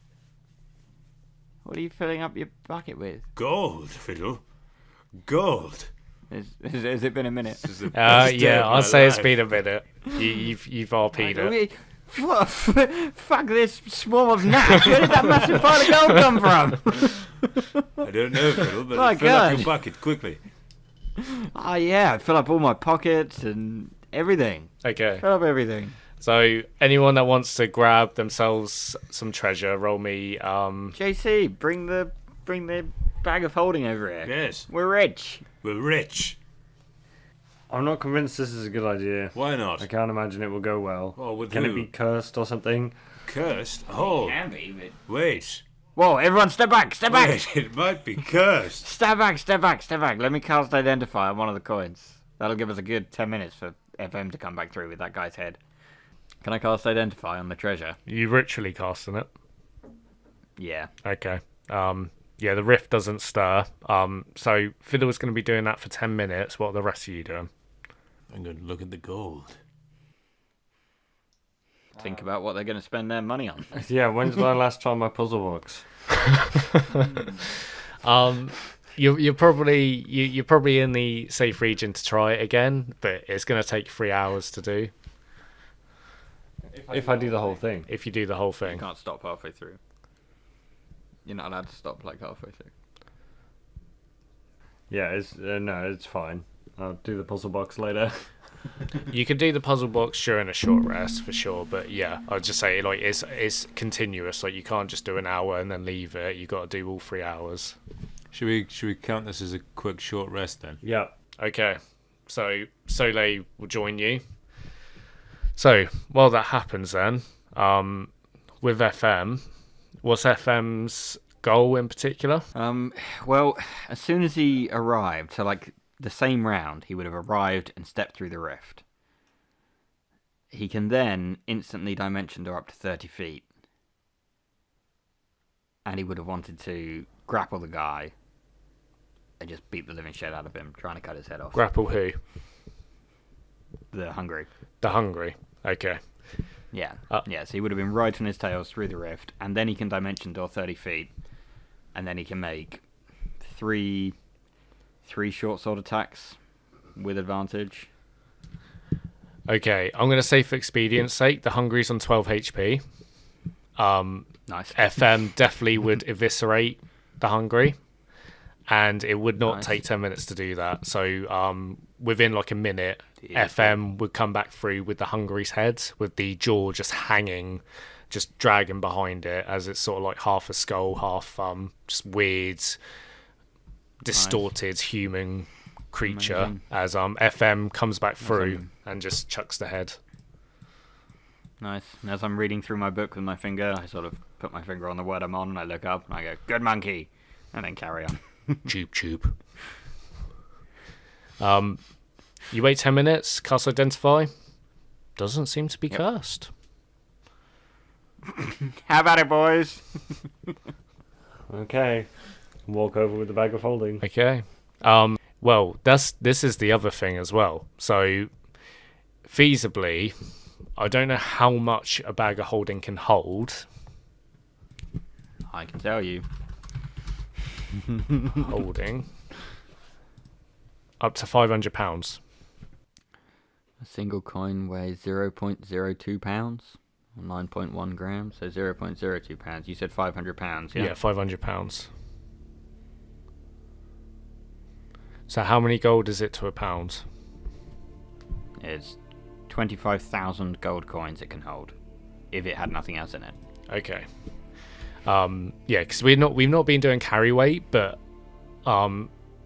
What are you filling up your bucket with? Gold, Fiddle. Gold. Has it been a minute? This is the best day Yeah, of I'll my say it's life. been a minute. You've RP'd it. Fuck this swarm of gnats. Where did that massive pile of gold come from? I don't know, Fiddle, but My fill up God. your bucket quickly. Oh yeah, I fill up all my pockets and everything. Okay. Fill up everything. So anyone that wants to grab themselves some treasure, roll me. JC, bring the bag of holding over here. Yes, We're rich. we're rich. I'm not convinced this is a good idea. Why not? I can't imagine it will go well. Oh, with Can who? it be cursed or something? Cursed? Oh, Can be, but... wait. Whoa, everyone step back, step back! Wait, it might be cursed. Step back, step back, step back. Let me cast Identify on one of the coins. That'll give us a good 10 minutes for FM to come back through with that guy's head. Can I cast Identify on the treasure? You ritually casting it. Yeah. Okay. Yeah, the rift doesn't stir. So Fiddle's going to be doing that for 10 minutes. What are the rest of you doing? I'm going to look at the gold. Think about what they're going to spend their money on. Yeah, when's my last time my puzzle box? You're probably in the safe region to try it again, but it's going to take 3 hours to do If I do the whole thing. if you do the whole You thing. can't stop halfway through. You're not allowed to stop like halfway through. Yeah, it's fine. I'll do the puzzle box later. You can do the puzzle box during a short rest for sure, but yeah, I'd just say like it's continuous. Like you can't just do an hour and then leave it. You got to do all 3 hours. Should we count this as a quick short rest then? Yeah. Okay, so Soleil will join you. So while that happens, then with FM, what's FM's goal in particular? Well, as soon as he arrived, so like the same round, he would have arrived and stepped through the rift. He can then instantly dimension door up to 30 feet. And he would have wanted to grapple the guy and just beat the living shit out of him, trying to cut his head off. Grapple who? The Hungry. The Hungry. Okay. Yeah. Yeah, so he would have been right on his tails through the rift, and then he can dimension door 30 feet, and then he can make three short sword attacks with advantage. Okay, I'm going to say for expedience sake, the Hungry's on 12 HP. Nice. FM definitely would eviscerate the Hungry, and it would not Nice. take 10 minutes to do that. So within like a minute, FM would come back through with the Hungry's head, with the jaw just hanging, just dragging behind it, as it's sort of like half a skull, half just weird, distorted human creature. Amazing. As FM comes back through Amazing. and just chucks the head. Nice. And as I'm reading through my book with my finger, I sort of put my finger on the word I'm on, and I look up, and I go, "Good monkey," and then carry on. Choop choop. You wait 10 minutes, cast Identify. Doesn't seem to be cursed. How about it, boys? Okay. Walk over with the bag of holding. Okay. Well, this is the other thing as well. So, feasibly, I don't know how much a bag of holding can hold. I can tell you. Holding up to £500. A single coin weighs 0.02 pounds, or 9.1 grams, so 0.02 pounds. You said £500, yeah? Yeah, £500. So how many gold is it to a pound? It's 25,000 gold coins it can hold, if it had nothing else in it. Okay. Yeah, because we've not been doing carry weight, but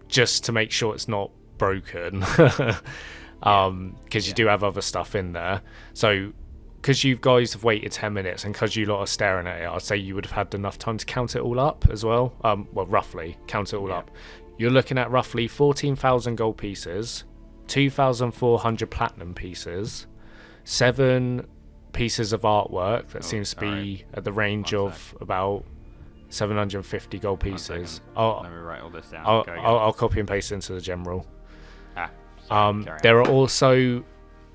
just to make sure it's not broken, because you do have other stuff in there. So, because you guys have waited 10 minutes, and because you lot are staring at it, I'd say you would have had enough time to count it all up as well. Well, roughly count it all up. You're looking at roughly 14,000 gold pieces, 2,400 platinum pieces, 7 pieces of artwork that seems to be at the range of about 750 gold pieces. Let me write all this down. I'll copy and paste into the general. Sorry. There are also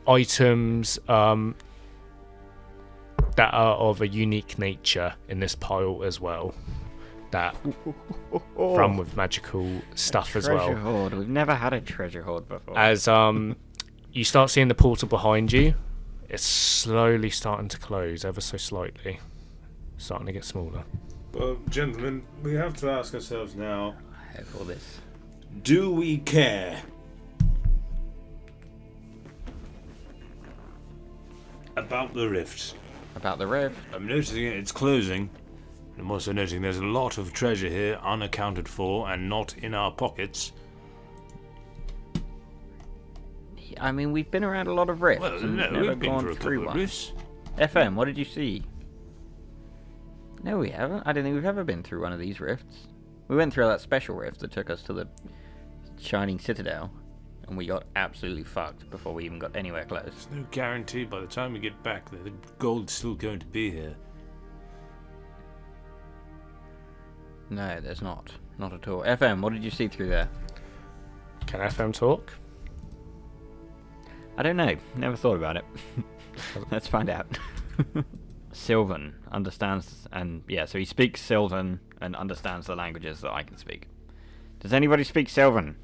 items that are of a unique nature in this pile as well, that from with magical stuff as well. Treasure hoard. We've never had a treasure hoard before. As you start seeing the portal behind you, it's slowly starting to close ever so slightly, starting to get smaller. Well, gentlemen, we have to ask ourselves now, I have all this. do we care about the rift? About the rift? I'm noticing it's closing. I'm also noticing there's a lot of treasure here unaccounted for and not in our pockets. I mean, we've been around a lot of rifts Well, and no, never we've been gone through a through couple of one. rifts. FM, what did you see? No, we haven't. I don't think we've ever been through one of these rifts. We went through that special rift that took us to the Shining Citadel, and we got absolutely fucked before we even got anywhere close. There's no guarantee by the time we get back that the gold's still going to be here. No, there's not. Not at all. FM, what did you see through there? Can FM talk? I don't know. Never thought about it. Let's find out. Sylvan understands, and yeah, so he speaks Sylvan and understands the languages that I can speak. Does anybody speak Sylvan?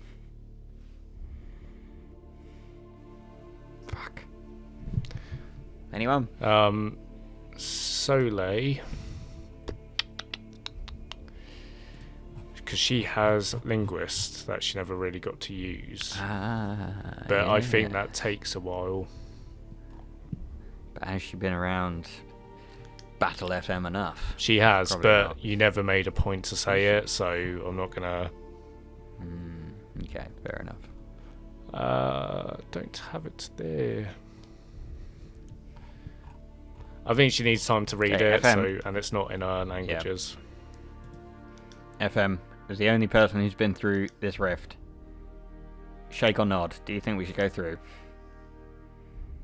Fuck. Anyone? Soleil, because she has linguists that she never really got to use. But I think that takes a while. But has she been around Battle FM enough? She has, Probably but not. you never made a point to say it, so I'm not gonna. Okay, fair enough. Don't have it there. I think she needs time to read Okay, it, FM. and it's not in her languages. FM is the only person who's been through this rift. Shake or nod. Do you think we should go through?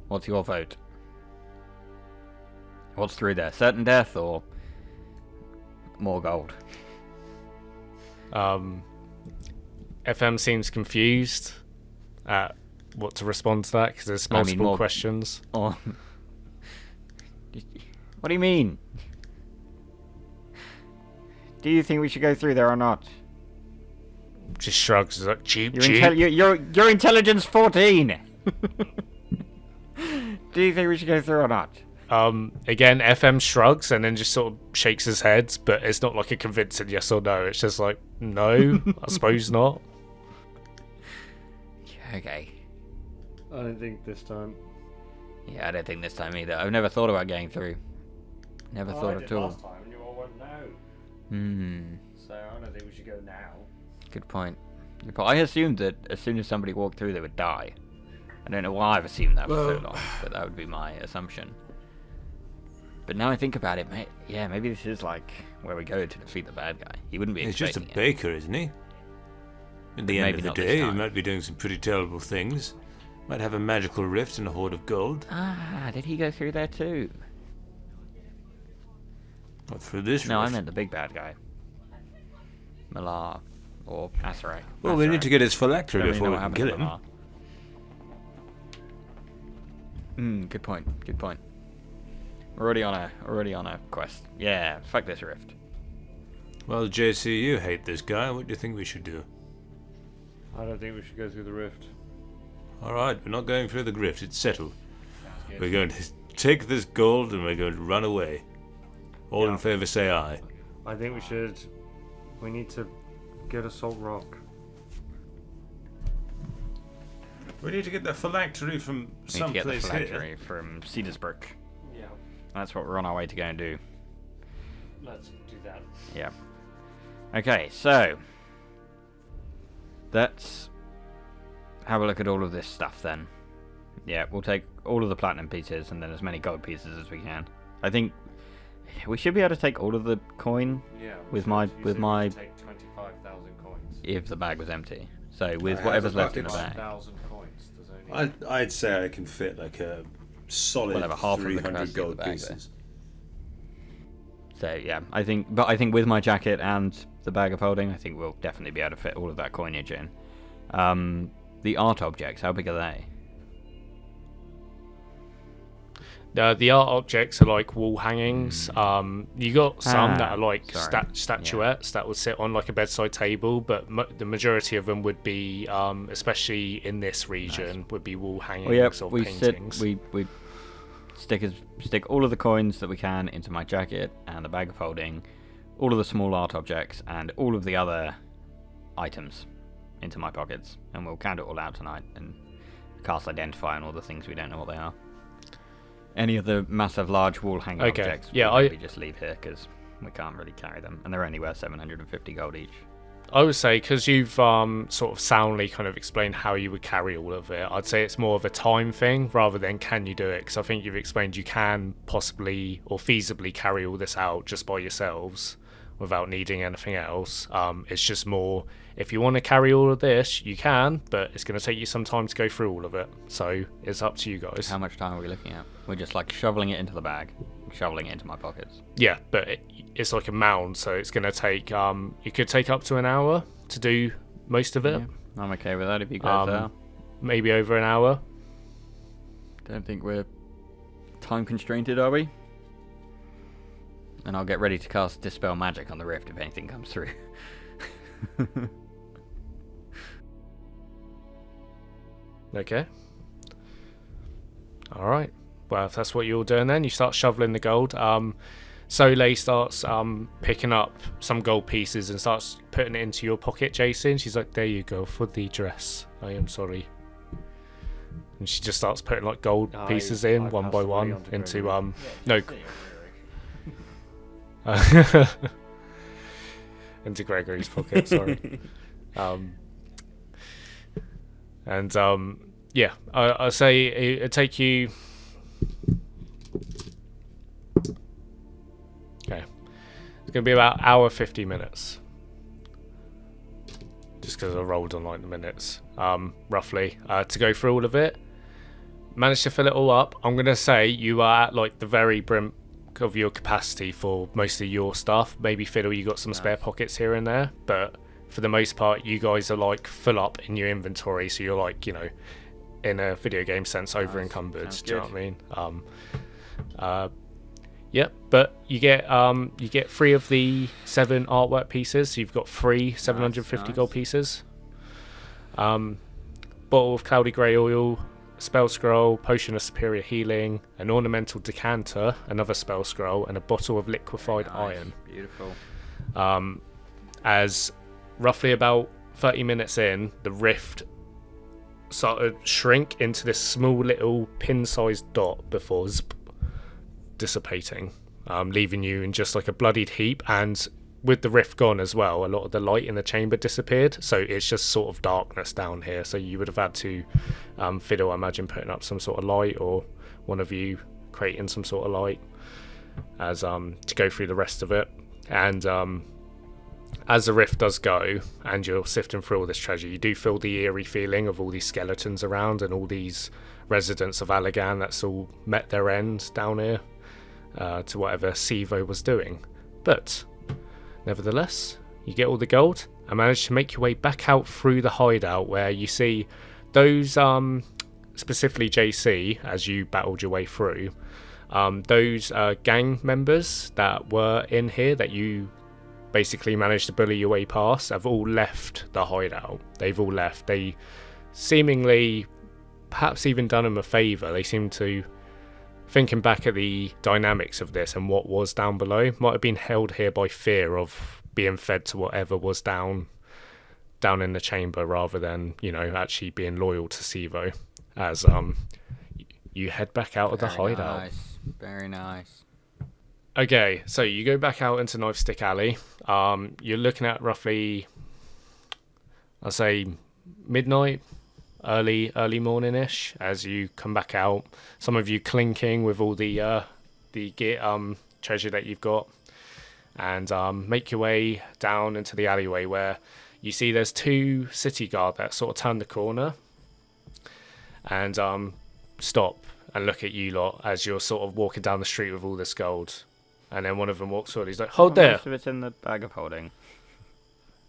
What's your vote? What's through there? Certain death or more gold? FM seems confused at what to respond to that because there's multiple more questions. Or what do you mean? Do you think we should go through there or not? Just shrugs, like cheap, Your, cheap. your intelligence 14. Do you think we should go through or not? Again, FM shrugs and then just sort of shakes his head, but it's not like a convincing yes or no. It's just like, no, I suppose not. Okay. I don't think this time. Yeah, I don't think this time either. I've never thought about going through. Never thought at all. Last time and you all went no. So I don't think we should go now. Good point. But I assumed that as soon as somebody walked through, they would die. I don't know why I've assumed that for so long, but that would be my assumption. But now I think about it, yeah, maybe this is like where we go to defeat the bad guy. He wouldn't be He's just a expecting it. baker, isn't he? At the end maybe of the not this day, he time. might be doing some pretty terrible things. Might have a magical rift and a hoard of gold. Ah, did he go through there too? Not through this No, I rift. meant the big bad guy. Malar. or Asarak. Well, we need to get his phylactery before we can kill him. Good point. We're already on a quest. Yeah, fuck this rift. Well, JC, you hate this guy. What do you think we should do? I don't think we should go through the rift. Alright, we're not going through the rift. It's settled. We're going to take this gold and we're going to run away. All in favour say aye. I think we need to get a salt rock. We need to get the phylactery from someplace here. From Cedarsburg. Yeah. That's what we're on our way to go and do. Let's do that. Yeah. Okay, so let's have a look at all of this stuff then. Yeah, we'll take all of the platinum pieces and then as many gold pieces as we can. I think we should be able to take all of the coin. Yeah. With my take 25,000 coins. If the bag was empty. So with whatever's left in the bag. 1,000 coins. Does only... I'd say I can fit like a solid Whatever, half of the 300 capacity of gold the bag pieces. So yeah, I think with my jacket and the bag of holding, I think we'll definitely be able to fit all of that coinage in. The art objects, how big are they? The art objects are like wall hangings. You got some that are like statuettes that would sit on like a bedside table, but the majority of them would be, especially in this region, would be wall hangings or paintings. We stick all of the coins that we can into my jacket and the bag of holding, all of the small art objects and all of the other items into my pockets, and we'll count it all out tonight and cast identify on all the things we don't know what they are. Any of the massive large wall hanging objects, we just leave here because we can't really carry them, and they're only worth 750 gold each. I would say, because you've sort of soundly kind of explained how you would carry all of it, I'd say it's more of a time thing rather than can you do it, because I think you've explained you can possibly or feasibly carry all this out just by yourselves without needing anything else. It's just more, if you want to carry all of this, you can, but it's going to take you some time to go through all of it. So it's up to you guys. How much time are we looking at? We're just like shoveling it into the bag, shoveling it into my pockets. Yeah, but it's like a mound, so it's going to take, it could take up to an hour to do most of it. Yeah, I'm okay with that if you guys are. Maybe over an hour. Don't think we're time constrained, are we? And I'll get ready to cast Dispel Magic on the rift if anything comes through. Okay. Alright. Well, if that's what you're doing then, you start shoveling the gold. Soleil starts picking up some gold pieces and starts putting it into your pocket, Jason. She's like, there you go, for the dress. I am sorry. And she just starts putting like gold pieces in, one by one, into, into Gregory's pocket, sorry. I say it'd take you. Okay, it's gonna be about hour 50 minutes. Just because I rolled on like the minutes, roughly, to go through all of it. Managed to fill it all up. I'm gonna say you are at like the very brim of your capacity for most of your stuff. Maybe Fiddle, you got some spare pockets here and there, but for the most part you guys are like full up in your inventory, so you're like, you know, in a video game sense, over encumbered. Do you know what I mean? Yep, but you get 3 of the 7 artwork pieces, so you've got 3 750 gold pieces. Bottle of cloudy grey oil, spell scroll, potion of superior healing, an ornamental decanter, another spell scroll, and a bottle of liquefied iron. Beautiful. As roughly about 30 minutes in, the rift started shrink into this small little pin-sized dot before dissipating, leaving you in just like a bloodied heap. And with the rift gone as well, a lot of the light in the chamber disappeared, so it's just sort of darkness down here. So you would have had to Fiddle, I imagine, putting up some sort of light, or one of you creating some sort of light as to go through the rest of it. And as the rift does go and you're sifting through all this treasure, you do feel the eerie feeling of all these skeletons around and all these residents of Alaghon that's all met their end down here, to whatever Sivoh was doing. But nevertheless, you get all the gold, and manage to make your way back out through the hideout, where you see those, specifically JC, as you battled your way through, those gang members that were in here that you basically managed to bully your way past have all left the hideout. They've all left. They seemingly, perhaps even done them a favour. They seem to, thinking back at the dynamics of this and what was down below, might have been held here by fear of being fed to whatever was down in the chamber, rather than, you know, actually being loyal to Sivoh. As you head back out of the hideout. Nice. Very nice. Okay, so you go back out into Knife Stick Alley. You're looking at roughly, I'll say, midnight, early morning-ish, as you come back out. Some of you clinking with all the gear, treasure that you've got, and make your way down into the alleyway, where you see there's 2 city guard that sort of turn the corner and stop and look at you lot as you're sort of walking down the street with all this gold. And then one of them walks forward. He's like, "Hold there." Most of it's in the bag of holding.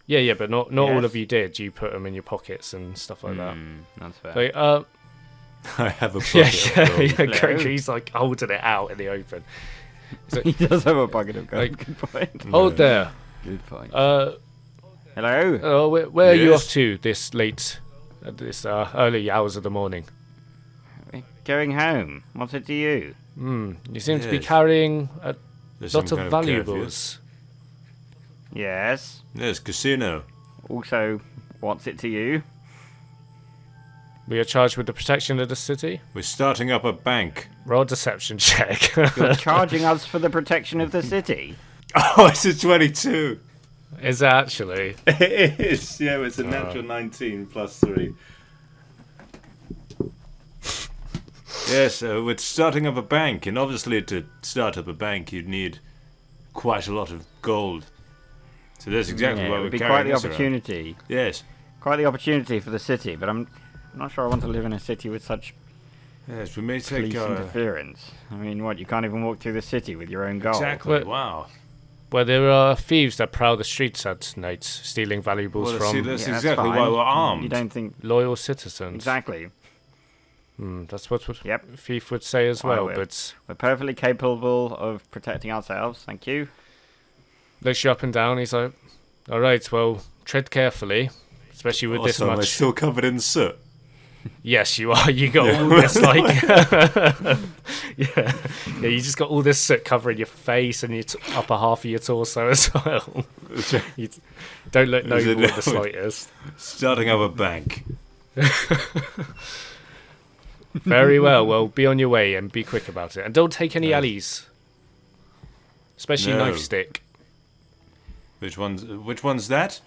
Yeah, but not all Yes. of you did. You put them in your pockets and stuff like that. That's fair. Like, I have a yeah, pocket of gold. Gregory's like holding it out in the open. He's like, He does have a bucket of gold. Like- Good point. "Hold there. Good point. Hello. Where are you Yes? off to this late, this early hours of the morning?" Going home. What's it to you? You seem to be Yes. carrying a There's lot some of kind curfew. valuables. Yes. Yes, casino. Also, what's it to you? We are charged with the protection of the city. We're starting up a bank. Roll a deception check. You're charging us for the protection of the city. Oh, it's a 22. Is that actually? It is. Yeah, it's a natural 19 plus 3. Yes, we're starting up a bank, and obviously to start up a bank you'd need quite a lot of gold. So that's exactly Yeah, why it we're would be carrying quite the this around. opportunity. Yes, Quite the opportunity for the city, but I'm not sure I want to live in a city with such yes, we may take police interference. I mean, what, you can't even walk through the city with your own gold? exactly. Well- Wow. Well, there are thieves that prowl the streets at night, stealing valuables Well, see, from that's Yeah, exactly fine. why we're armed. You don't think... loyal citizens. Exactly. That's what Yep. a thief would say as well. will. But We're perfectly capable of protecting ourselves, thank you. looks you up and down. He's like, "All right, well, tread carefully, especially with this Also, we're much." still covered in soot. Yes, you are. You got all this like, yeah. You just got all this soot covering your face and your upper half of your torso as well. You don't look Is it- noble in the slightest. Starting up a bank. Very well. Well, be on your way and be quick about it, and don't take any alleys, especially No. Knife Stick. Which one's that?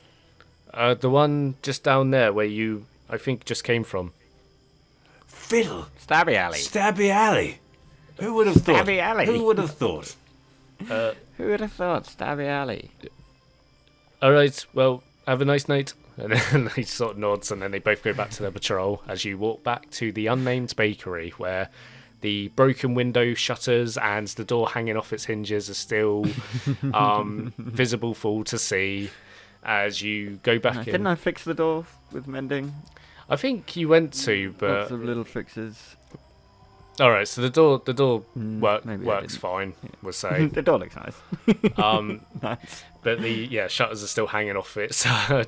The one just down there where you, I think, just came from. Fiddle. Stabby alley. Stabby Alley. Who would have thought? Stabby Alley. Who would have thought? Who would have thought Stabby alley? All right. Well, have a nice night. And then he sort of nods, and then they both go back to their patrol as you walk back to the unnamed bakery, where the broken window shutters and the door hanging off its hinges are still visible for all to see. As you go back in, Didn't I fix the door with mending? I think you went to, but Lots of little fixes. all right. So the door maybe I works didn't. fine. We'll say. The door looks nice. Nice. But the shutters are still hanging off it,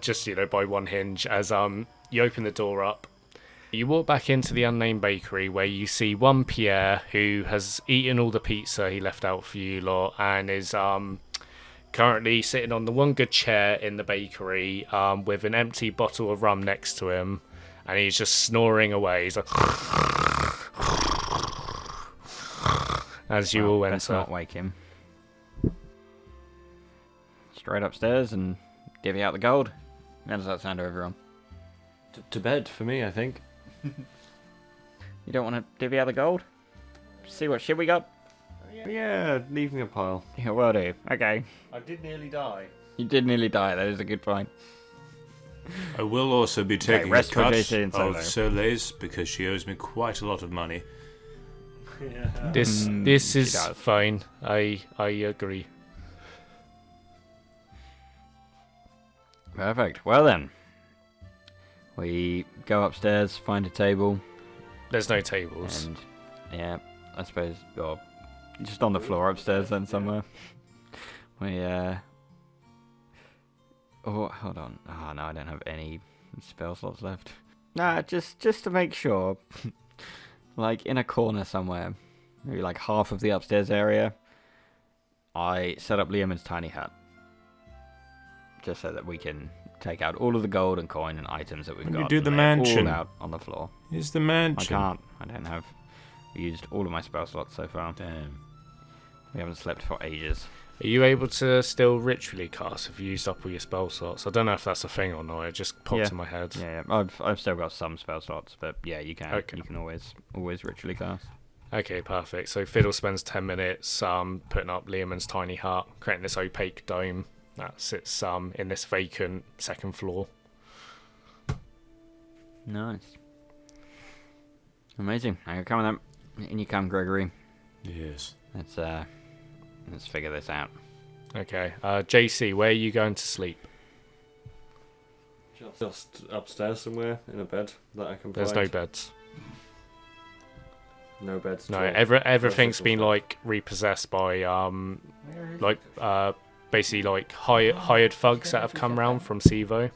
just by one hinge. As you open the door up, you walk back into the unnamed bakery, where you see one Pierre who has eaten all the pizza he left out for you lot, and is currently sitting on the one good chair in the bakery, with an empty bottle of rum next to him, and he's just snoring away. He's like, as you all Let's enter. not wake him. Straight upstairs and divvy out the gold. How does that sound to everyone? To bed for me, I think. You don't want to divvy out the gold? See what shit we got? Yeah, leave me a pile. Yeah, will do. Okay. I did nearly die. You did nearly die, that is a good point. I will also be taking a rest for cut JC and Solo. of Soleil's because she owes me quite a lot of money. This she is does. fine. I agree. Perfect. Well then, we go upstairs, find a table. There's no tables. And yeah, I suppose, or just on the floor upstairs then somewhere. We oh, hold on. Oh no, I don't have any spell slots left. Nah, just to make sure, like in a corner somewhere, maybe like half of the upstairs area, I set up Liamon's tiny hut, just so that we can take out all of the gold and coin and items that we've got. You do the and lay it mansion. all out on the floor. Here's the mansion. I can't. I don't have. We used all of my spell slots so far. Damn. We haven't slept for ages. Are you able to still ritually cast if you used up all your spell slots? I don't know if that's a thing or not. It just popped in my head. Yeah. I've still got some spell slots, but yeah, you can. Okay. You can always ritually cast. Okay, perfect. So Fiddle spends 10 minutes putting up Liamon's tiny hut, creating this opaque dome that sits in this vacant second floor. Nice. Amazing. I'm coming up. In you come, Gregory. Yes. Let's figure this out. Okay, JC, where are you going to sleep? Just upstairs somewhere in a bed that I can There's find. no beds. No beds. No, at all. everything's Perfect. been like repossessed by basically like hired thugs that have come round from Sivoh.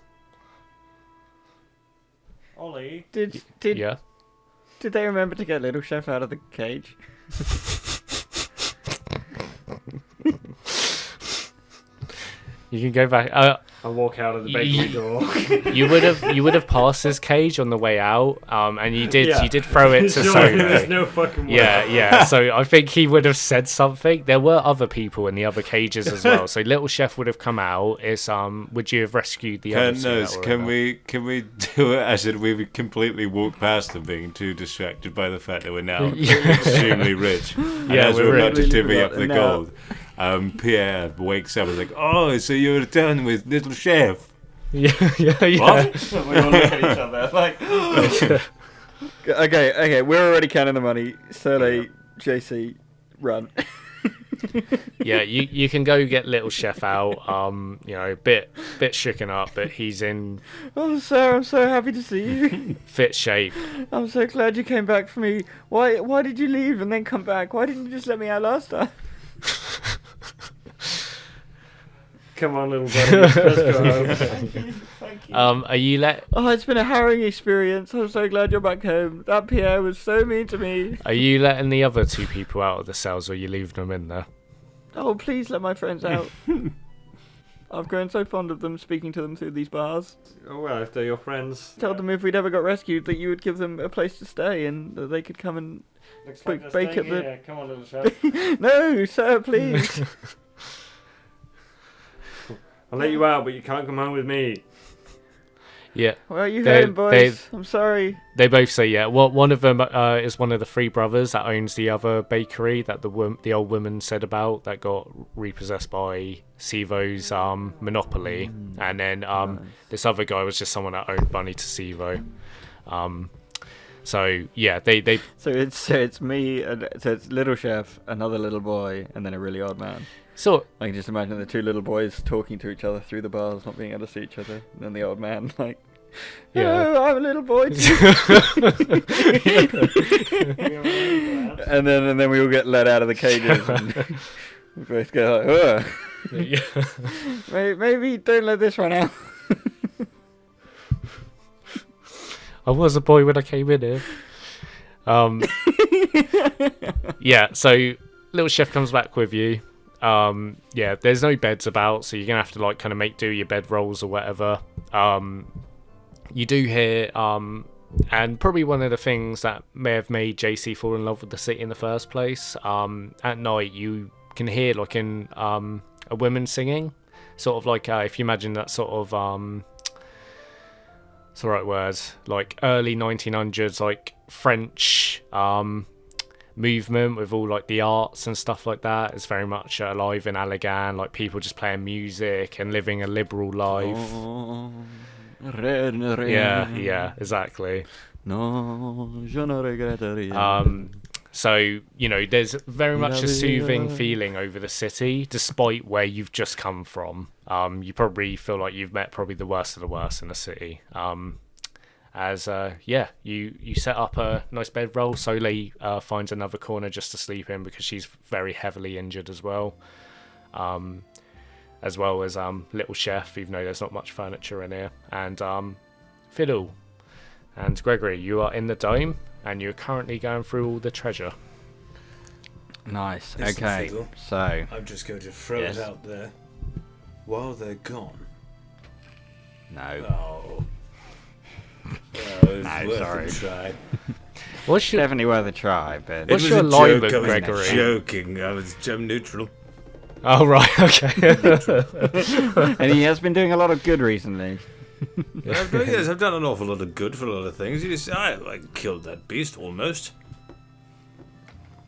Ollie. Did Yeah. Did they remember to get Little Chef out of the cage? You can go back. I walk out of the bakery door. You would have passed his cage on the way out, and you did throw it to Sure, Solo. there's no fucking way. Yeah. So I think he would have said something. There were other people in the other cages as well. So Little Chef would have come out. Would you have rescued the other two? that were Can in we do it as in we completely walked past them, being too distracted by the fact that we're now extremely rich. And Yeah, as we're we're about to really divvy up forgotten the now. gold, Pierre wakes up and is like, "Oh, so you're done with Little Chef?" Yeah. What? We all look at each other like. Okay, we're already counting the money. Surly, JC, run. Yeah, you can go get Little Chef out. A bit shooken up, but he's in Oh, sir, I'm so happy to see you. fit shape. I'm so glad you came back for me. Why did you leave and then come back? Why didn't you just let me out last time? Come on, little buddy. Let's go home. Thank you. Are you Oh, it's been a harrowing experience. I'm so glad you're back home. That Pierre was so mean to me. Are you letting the other two people out of the cells, or are you leaving them in there? Oh, please let my friends out. I've grown so fond of them, speaking to them through these bars. Oh, well, if they're your friends. Tell them if we'd ever got rescued that you would give them a place to stay and that they could come and... Looks Bake- they're bake staying at the- here. Come on, little chef. No, sir, please. I'll let you out, but you can't come home with me. Yeah. Well, you They- heard him, boys. I'm sorry. They both say yeah. Well, one of them is one of the three brothers that owns the other bakery that the old woman said about that got repossessed by Sivoh's monopoly, and then this other guy was just someone that owed money to Sivoh. So yeah, they So it's me, and so it's Little Chef, another little boy, and then a really odd man. so I can just imagine the two little boys talking to each other through the bars, not being able to see each other, and then the old man like, Yeah. "Hello, I'm a little boy." too." and then we all get let out of the cages, and we both go like, "Ugh." yeah. Maybe don't let this run out. I was a boy when I came in here. Yeah, so Little Chef comes back with you. Yeah, there's no beds about, so you're gonna have to like kind of make do your bed rolls or whatever. You do hear, and probably one of the things that may have made JC fall in love with the city in the first place. At night, you can hear like a woman singing, sort of like if you imagine that sort of what's the right word? Like early 1900s, like French movement with all like the arts and stuff like that. It's very much alive in Alaghon, like people just playing music and living a liberal life. Oh, Yeah, exactly. No, je ne regrette rien. So, there's very much a soothing feeling over the city, despite where you've just come from. You probably feel like you've met probably the worst of the worst in the city. You set up a nice bedroll. Soleil finds another corner just to sleep in because she's very heavily injured as well. As well as Little Chef, even though there's not much furniture in here. And Fiddle and Gregory, you are in the dome. And you're currently going through all the treasure. Nice. Listen, Okay. Fiddle, So I'm just going to throw it out there. While they're gone. no. Oh. Well, No, worth sorry. a try. What's your Definitely worth a try, but What's It was your a line, joke, I was Gregory? joking. I'm neutral. Oh right, okay. and he has been doing a lot of good recently. I've done an awful lot of good for a lot of things. I killed that beast almost.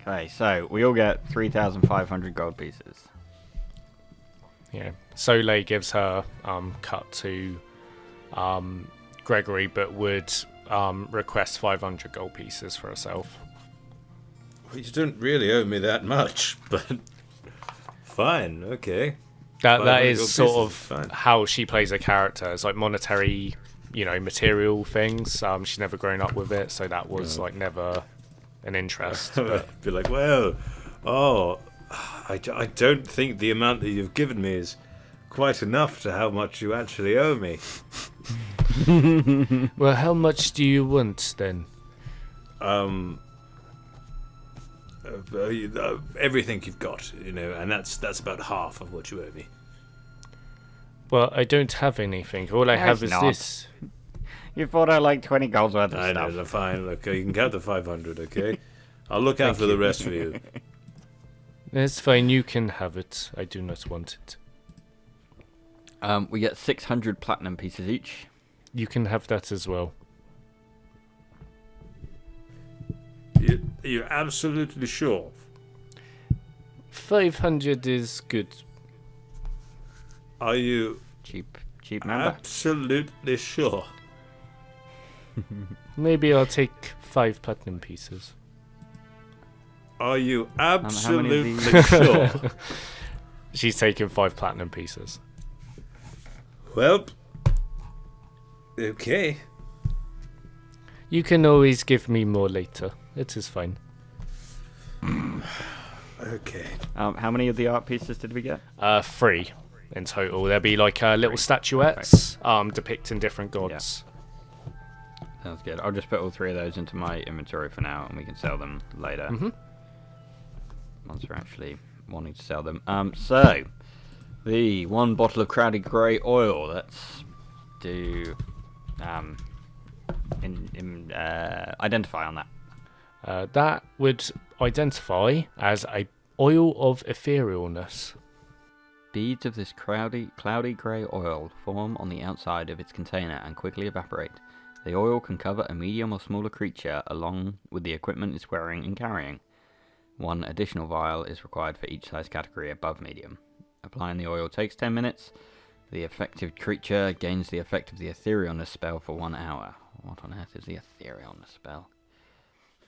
Okay, so we all get 3,500 gold pieces. Yeah. Soleil gives her cut to Gregory, but would request 500 gold pieces for herself. Well, you don't really owe me that much, but fine, okay. That 500 is gold sort pieces of is fine. how she plays a character. It's like monetary, material things. She's never grown up with it, so that was like never an interest. But Be like, well, I don't think the amount that you've given me is quite enough to how much you actually owe me. well, how much do you want then? Everything you've got, and that's about half of what you owe me. Well, I don't have anything. All I No, have it's is not. this. You bought out like 20 gold's worth of I stuff. know, fine. Look, you can count the 500, okay? I'll look out for the rest for you. That's fine. You can have it. I do not want it. We get 600 platinum pieces each. You can have that as well. You're absolutely sure? 500 is good. Are you Cheap number. absolutely sure? Maybe I'll take 5 platinum pieces. Are you how many of absolutely these? sure? She's taking 5 platinum pieces. Well, okay. You can always give me more later. It is fine. Okay. How many of the art pieces did we get? 3 in total. There'll be like little statuettes depicting different gods. Sounds good. I'll just put all 3 of those into my inventory for now, and we can sell them later. Mm-hmm. Once we're actually wanting to sell them. So, the 1 bottle of Crowdy Grey oil. Let's do identify on that. That would identify as a oil of etherealness. Beads of this cloudy grey oil form on the outside of its container and quickly evaporate. The oil can cover a medium or smaller creature along with the equipment it's wearing and carrying. 1 additional vial is required for each size category above medium. Applying the oil takes 10 minutes. The affected creature gains the effect of the etherealness spell for 1 hour. What on earth is the etherealness spell?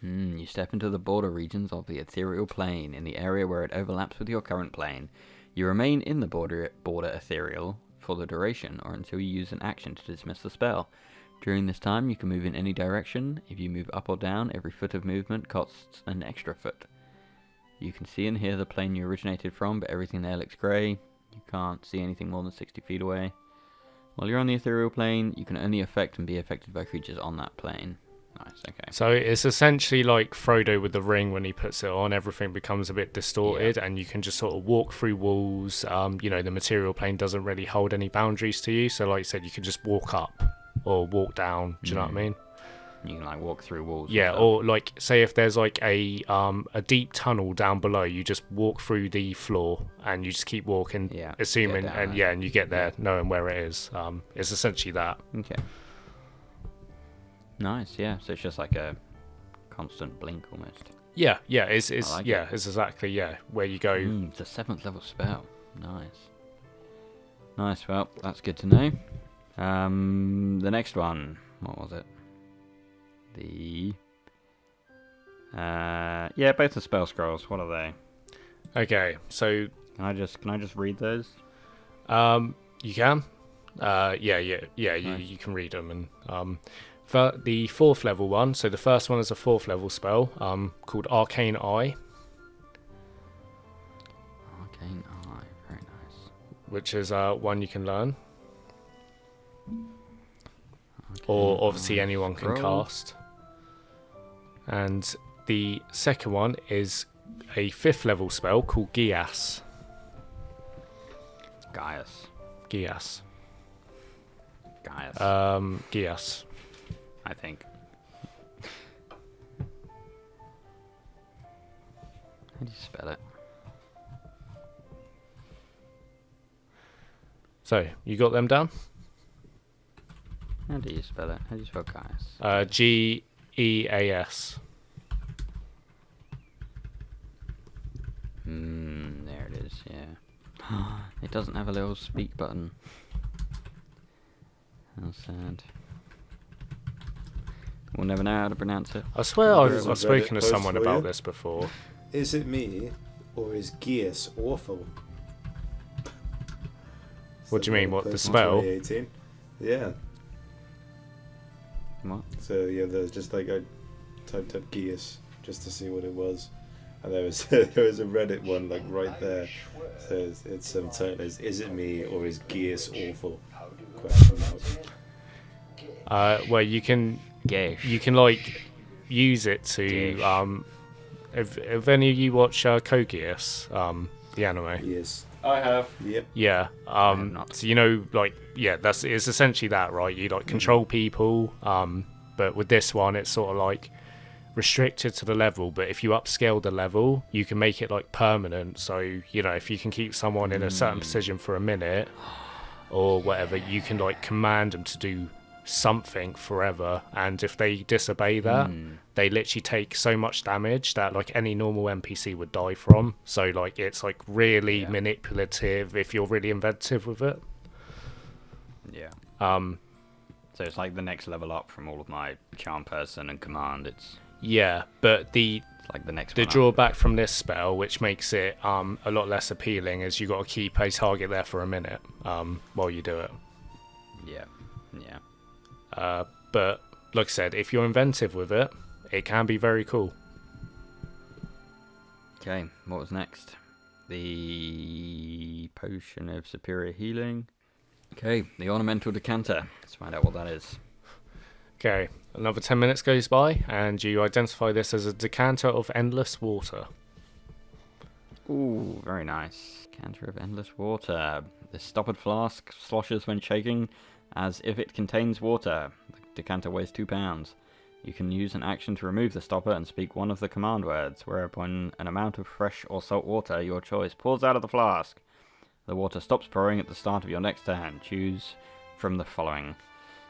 You step into the border regions of the ethereal plane in the area where it overlaps with your current plane. You remain in the border ethereal for the duration or until you use an action to dismiss the spell. During this time, you can move in any direction. If you move up or down, every foot of movement costs an extra foot. You can see and hear the plane you originated from, but everything there looks grey. You can't see anything more than 60 feet away. While you're on the ethereal plane, you can only affect and be affected by creatures on that plane. Nice, okay. So it's essentially like Frodo with the ring. When he puts it on, everything becomes a bit distorted, and you can just sort of walk through walls. The material plane doesn't really hold any boundaries to you. So like I said, you can just walk up or walk down. Do you know what I mean? You can like walk through walls. Yeah, or like say if there's like a deep tunnel down below, you just walk through the floor and you just keep walking, assuming, and you get there knowing where it is. It's essentially that. Okay. Nice, yeah. So it's just like a constant blink almost. Yeah, it's like yeah, it. it's exactly where you go. It's a 7th level spell. Nice. Well, that's good to know. The next one. What was it? The Yeah, both the spell scrolls. What are they? Okay, so Can I just read those? you can. Yeah. You can read them, and for the 4th level one. So the first one is a 4th level spell called Arcane Eye, Arcane Eye, very nice. which is one you can learn, Arcane or obviously Eye anyone can scroll. cast. And the second one is a 5th level spell called Gias. Gaius. Gias. Gias. I think. How do you spell it? So you got them down? How do you spell it? How do you spell Gaius? Geas. There it is, yeah. It doesn't have a little speak button. How sad. We'll never know how to pronounce it. I swear There's a I've spoken to Reddit post someone for about you. this before. Is it me, or is Geas awful? What do you mean? What, the Post from spell? 2018. Yeah. What? So yeah, there's just like I typed up Geas just to see what it was, and there was there was a Reddit one like right there. So it's subtitle is it me or is Geas awful? Question mark. Well, you can Gaish. like use it to Gish. if any of you watch Code Geass, the anime. Yes. I have. Yep. Yeah. have not. So like it's essentially that, right? You like control people. But with this one, it's sort of like restricted to the level. But if you upscale the level, you can make it like permanent. So if you can keep someone in a certain position for a minute or whatever, you can like command them to do something forever. And if they disobey that, they literally take so much damage that like any normal NPC would die from. So like it's like really manipulative if you're really inventive with it. Yeah. So it's like the next level up from all of my charm person and command. It's But the like the next the one up. drawback from this spell, which makes it a lot less appealing, is you got to keep a target there for a minute while you do it. Yeah. But like I said, if you're inventive with it, it can be very cool. Okay, what was next? The potion of superior healing. Okay, the ornamental decanter. Let's find out what that is. Okay, another 10 minutes goes by, and you identify this as a decanter of endless water. Ooh, very nice. Decanter of endless water. This stoppered flask sloshes when shaking as if it contains water. The decanter weighs 2 pounds. You can use an action to remove the stopper and speak one of the command words, whereupon an amount of fresh or salt water, your choice, pours out of the flask. The water stops pouring at the start of your next turn. Choose from the following.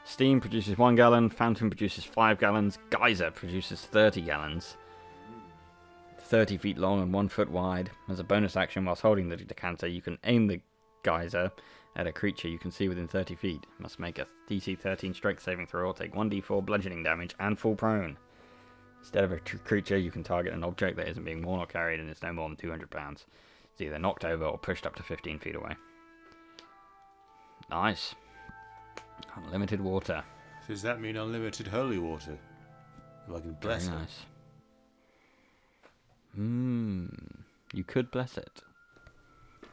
Steam produces 1 gallon, Fountain produces 5 gallons, Geyser produces 30 gallons. 30 feet long and 1 foot wide. As a bonus action, whilst holding the decanter, you can aim the geyser at a creature you can see within 30 feet. Must make a DC 13 strength saving throw or take 1d4 bludgeoning damage and fall prone. Instead of a creature, you can target an object that isn't being worn or carried and is no more than 200 pounds. It's either knocked over or pushed up to 15 feet away. Nice. Unlimited water. Does that mean unlimited holy water? If I can bless Very it. nice. You could bless it.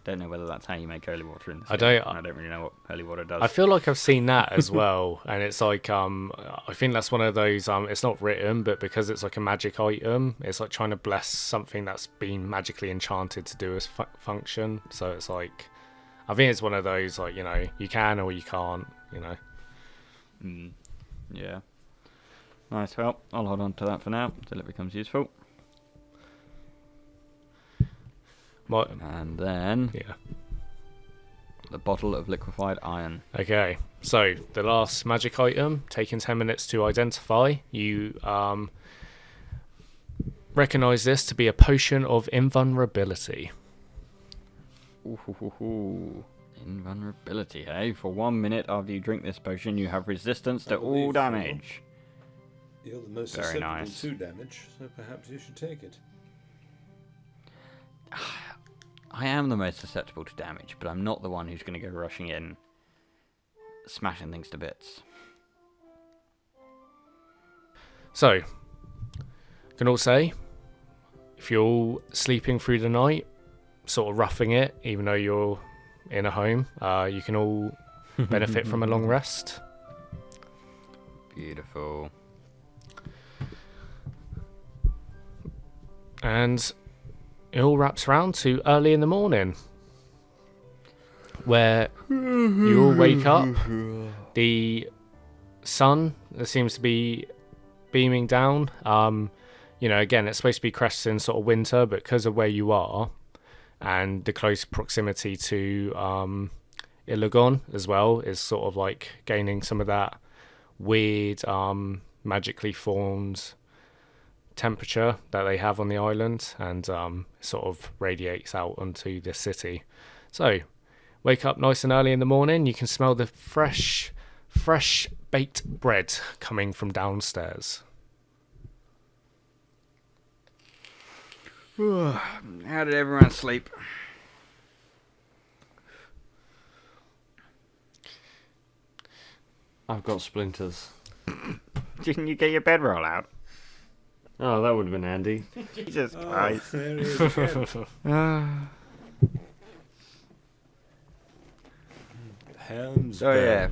Don't know whether that's how you make holy water in this game. I don't really know what holy water does. I feel like I've seen that as well, and it's like I think that's one of those it's not written, but because it's like a magic item, it's like trying to bless something that's been magically enchanted to do a function. So it's like I think it's one of those like you can or you can't. Yeah. Nice. Well, I'll hold on to that for now until it becomes useful. And then the bottle of liquefied iron. Okay, so the last magic item, taking 10 minutes to identify. You recognize this to be a potion of invulnerability. Ooh. Invulnerability, hey? For 1 minute after you drink this potion, you have resistance to all damage. You're the most Very susceptible nice. to damage, so perhaps you should take it. I am the most susceptible to damage, but I'm not the one who's going to go rushing in, smashing things to bits. So, I can all say, if you're all sleeping through the night, sort of roughing it, even though you're in a home, you can all benefit from a long rest. Beautiful. And it all wraps around to early in the morning, where you all wake up. The sun seems to be beaming down. Again, it's supposed to be cresting sort of winter, but because of where you are and the close proximity to Alaghon as well, is sort of like gaining some of that weird magically formed temperature that they have on the island, and sort of radiates out onto the city. So wake up nice and early in the morning, you can smell the fresh baked bread coming from downstairs. How did everyone sleep? I've got splinters. Didn't you get your bedroll out? Oh, that would have been handy. Jesus Christ. Helms Oh yeah.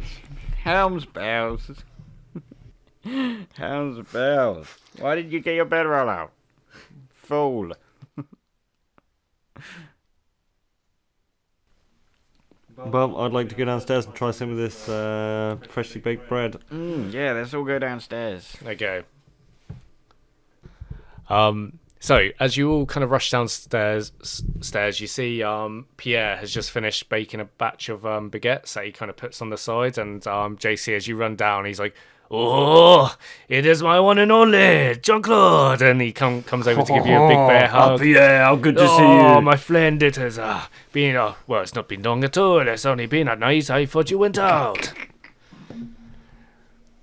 Helms bells. Helms bells. Why did you get your bedroll out? Fool. Well, I'd like to go downstairs and try some of this freshly baked bread. Yeah, let's all go downstairs. Okay. So as you all kind of rush downstairs, you see Pierre has just finished baking a batch of baguettes that he kind of puts on the side, and JC, as you run down, he's like, "Oh, it is my one and only Jean-Claude," and he comes over to give you a big bear hug. Pierre, how good to see Oh, you. my friend, it has been well, it's not been long at all. It's only been a night. I thought you went out.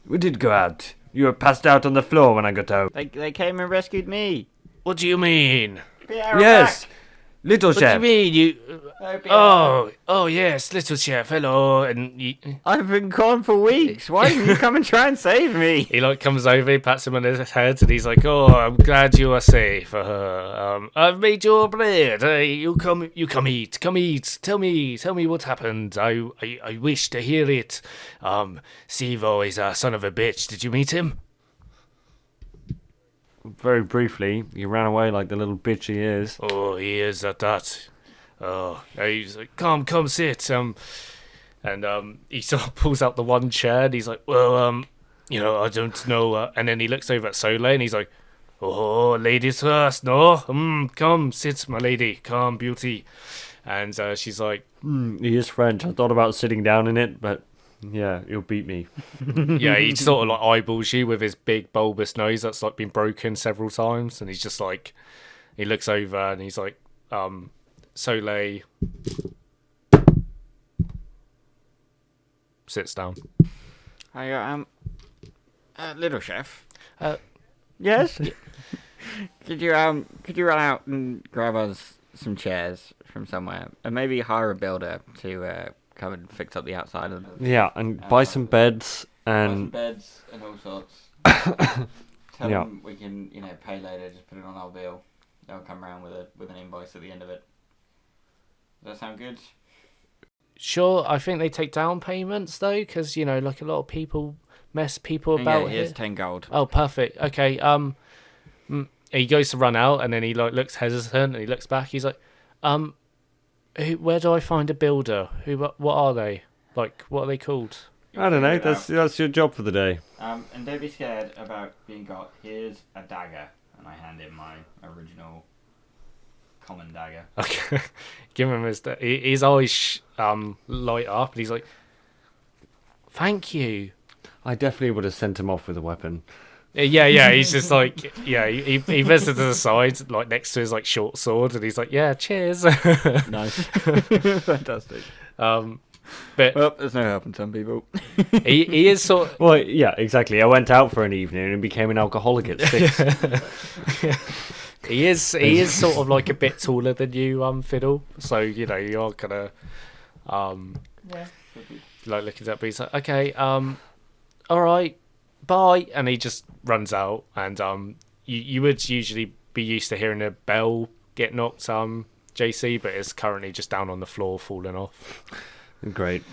We did go out. You were passed out on the floor when I got home. They came and rescued me. What do you mean? Pierre, Yes, little What chef. do you mean? You? Pierre. Oh yes, little chef. Hello, and I've been gone for weeks. Why didn't you come and try and save me? he like comes over, he pats him on his head, and he's like, "Oh, I'm glad you are safe. I've made your bread. You come eat. Come eat. Tell me what happened. I wish to hear it. Sivoh is a son of a bitch. Did you meet him?" Very briefly, he ran away like the little bitch he is. Oh, he is at that. Oh, he's like, come, sit. He sort of pulls out the one chair, and he's like, well, I don't know. And then he looks over at Soleil, and he's like, oh, ladies first, no? Come, sit, my lady. Come, beauty. And she's like, He is French. I thought about sitting down in it, but yeah, you'll beat me. yeah, he sort of like eyeballs you with his big bulbous nose that's like been broken several times, and he's just like, he looks over and he's like, Soleil sits down. Hi, little chef. Yes? Could you run out and grab us some chairs from somewhere, and maybe hire a builder to come and fix up the outside of them? Yeah, and buy some beds Buy some and beds and all sorts. Tell Yeah. them we can, pay later. Just put it on our bill. They'll come around with an invoice at the end of it. Does that sound good? Sure, I think they take down payments though, because like a lot of people mess people about. Yeah, here's here. 10 gold. Oh, perfect. Okay. He goes to run out, and then he like looks hesitant, and he looks back. He's like, where do I find a builder? What are they? Like, what are they called? I don't know. That's your job for the day. And don't be scared about being got. Here's a dagger, and I hand him my original common dagger. Okay. Give him his eyes light up, and he's like, "Thank you." I definitely would have sent him off with a weapon. Yeah. He's just like, he vests it to the side, like next to his like short sword, and he's like, "Yeah, cheers." Nice. Fantastic. But Well, there's no helping some people. he is sort of, Well, yeah, exactly. I went out for an evening and became an alcoholic at 6. He is sort of like a bit taller than you, Fiddle. So you're gonna like looking at, but he's like, okay, all right, bye, and he just runs out. And you would usually be used to hearing a bell get knocked, JC, but it's currently just down on the floor, falling off. Great.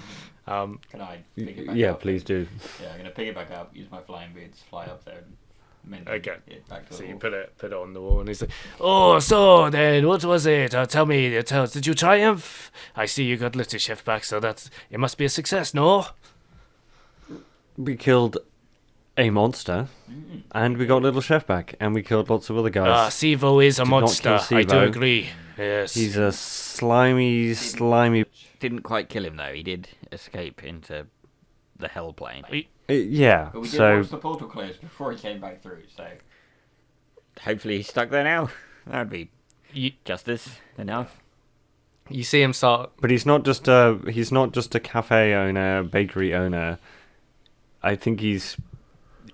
Can I pick it back Yeah, up? please do. Yeah, I'm gonna pick it back up. Use my flying beards, fly up there, and mend Okay. it back to So the you wall. put it on the wall, and he's like, "Oh, so then, what was it? Tell me, did you triumph? I see you got little chef back, so it must be a success, no?" We killed a monster, and we got Little Chef back, and we killed lots of other guys. Sivoh is a Did not monster. kill I do Sivoh. agree. Yes. He's a slimy. Didn't quite kill him though. He did escape into the hell plane. Yeah. But we did So watch the portal close before he came back through. So hopefully he's stuck there now. That'd be You, justice enough. you see him start. but he's not just a cafe owner, bakery owner. I think he's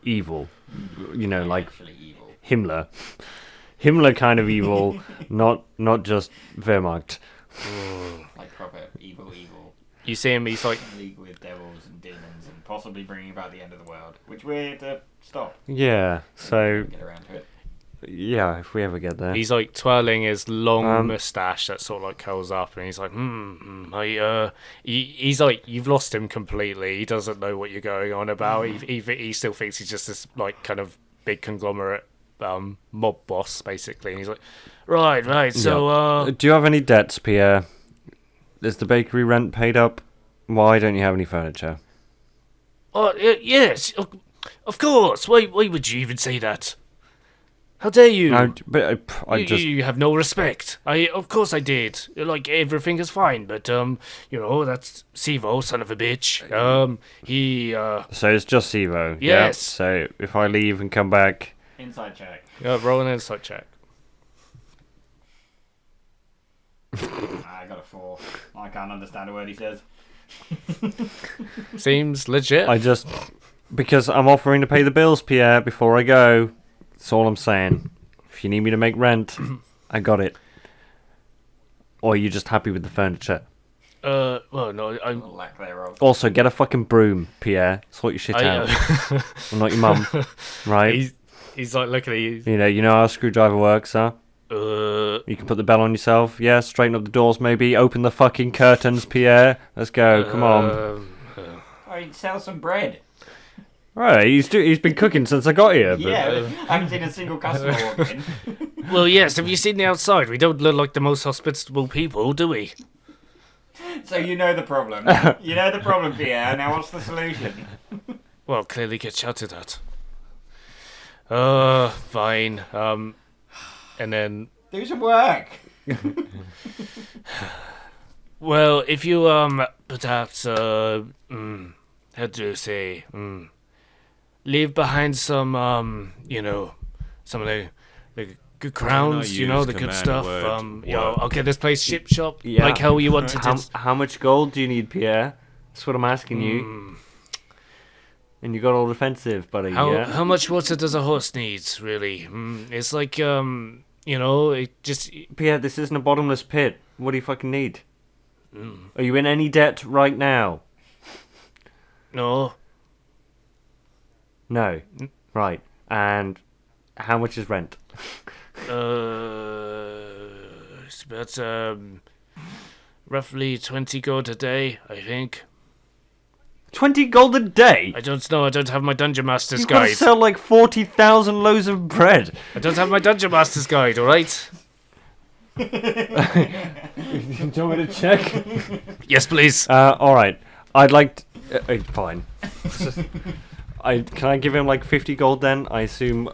evil. Like Actually evil. Himmler. Himmler kind of evil, not just Wehrmacht. Like proper evil. You see him. He's like, In league with devils and demons and possibly bringing about the end of the world, which we're to stop. Yeah. So Get around to it. yeah, if we ever get there. he's like twirling his long Um, mustache that sort of like curls up, and he's like, he's like, you've lost him completely. He doesn't know what you're going on about. He still thinks he's just this like kind of big conglomerate mob boss basically. And he's like, right. So Do you have any debts, Pierre? Is the bakery rent paid up? Why don't you have any furniture? yes, of course. Why would you even say that? How dare you? You have no respect. Of course I did. Like, everything is fine, but that's Sivoh, son of a bitch. He So it's just Sivoh. Yes. Yeah? So if I leave and come back, Inside check. roll an insight check. I got a 4. I can't understand a word he says. Seems legit. because I'm offering to pay the bills, Pierre, before I go. That's all I'm saying. If you need me to make rent, I got it. Or are you just happy with the furniture? Well, no, I'm. Lack thereof. Also, get a fucking broom, Pierre. Sort your shit out. I'm not your mum, right? He's like looking at you. You know how a screwdriver works, huh? You can put the bell on yourself. Yeah, straighten up the doors, maybe. Open the fucking curtains, Pierre. Let's go. Come on. I mean, sell some bread. Right, he's been cooking since I got here. But, Yeah, I haven't seen a single customer walk in. Well, yes. Have you seen the outside? We don't look like the most hospitable people, do we? So you know the problem. You know the problem, Pierre. Now what's the solution? Well, clearly get shouted at. Fine. And then, Do some work. well, if you perhaps how do you say leave behind some some of the good crowns, use the good command stuff. word I'll get this place ship shop Yeah. like how you wanted it. how much gold do you need, Pierre? That's what I'm asking you. And you got all defensive, buddy. How much water does a horse need, really? It's like it just. Pierre, this isn't a bottomless pit. What do you fucking need? Are you in any debt right now? No. No. Right. And how much is rent? It's about roughly 20 gold a day, I think. 20 gold a day? I don't know. I don't have my Dungeon Master's You've got to guide. sell like 40,000 loaves of bread. I don't have my Dungeon Master's guide. All right. Do you want me to check? Yes, please. All right. I'd like. Fine. Can I give him like 50 gold then? I assume.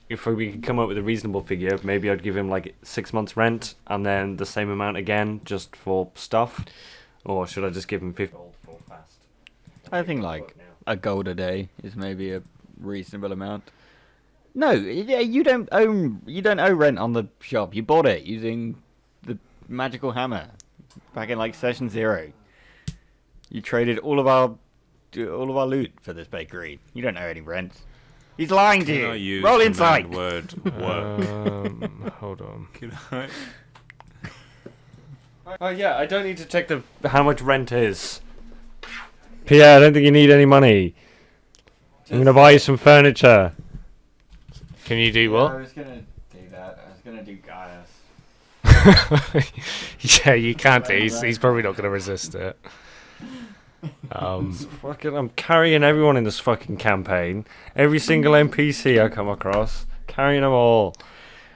If we can come up with a reasonable figure, maybe I'd give him like 6 months rent and then the same amount again just for stuff, or should I just give him 50 gold for fast? I think like a gold a day is maybe a reasonable amount. No, you don't owe rent on the shop. You bought it using the magical hammer back in like session 0. You traded all of our loot for this bakery. You don't owe any rent. He's lying to Can I you. use Roll the insight. word work? Hold on. Can I? Oh yeah, I don't need to check how much rent is. Pierre, I don't think you need any money. I'm gonna buy you some furniture. Can you do what? I was gonna do that. I was gonna do Gaius. Yeah, you can't do. He's probably not going to resist it. I'm carrying everyone in this fucking campaign. Every single NPC I come across, carrying them all.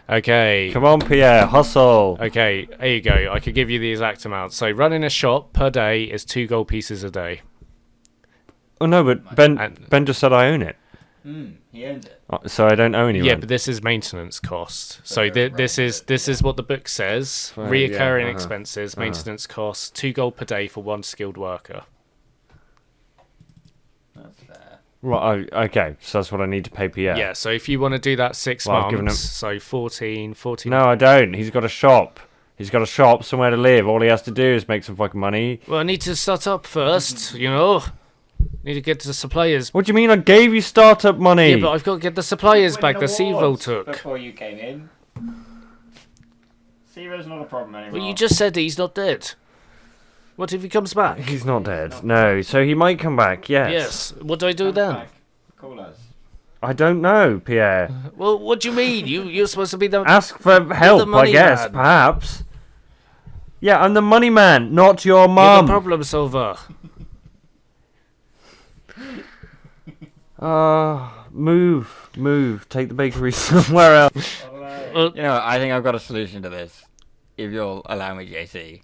Okay. Come on, Pierre, hustle. Okay, there you go. I could give you the exact amount. So running a shop per day is 2 gold pieces a day. Oh no, but Ben just said I own it. He owns it. So I don't owe anyone. Yeah, but this is maintenance cost. So this is what the book says. Right, Reoccurring yeah, expenses, maintenance costs, 2 gold per day for 1 skilled worker. That's fair. Right, okay, so that's what I need to pay Pierre. Yeah, so if you want to do that 6 Well, I've given months, so 14. No, I don't. He's got a shop. He's got a shop, somewhere to live. All he has to do is make some fucking money. Well, I need to start up first, you know. Need to get to the suppliers. What do you mean I gave you startup money? Yeah, but I've got to get the suppliers back that Sivoh took. Before you came in. Sivoh's not a problem anymore. Well, you just said that he's not dead. What if he comes back? He's not dead. No, so he might come back, yes. Yes. What do I do then? Call us. I don't know, Pierre. Well, what do you mean? You're supposed to be the... Ask for help, I money guess, man. perhaps. Yeah, I'm the money man, not your You're the mum. problem solver. Move. Take the bakery somewhere else. Well, You know, I think I've got a solution to this. If you'll allow me, JC.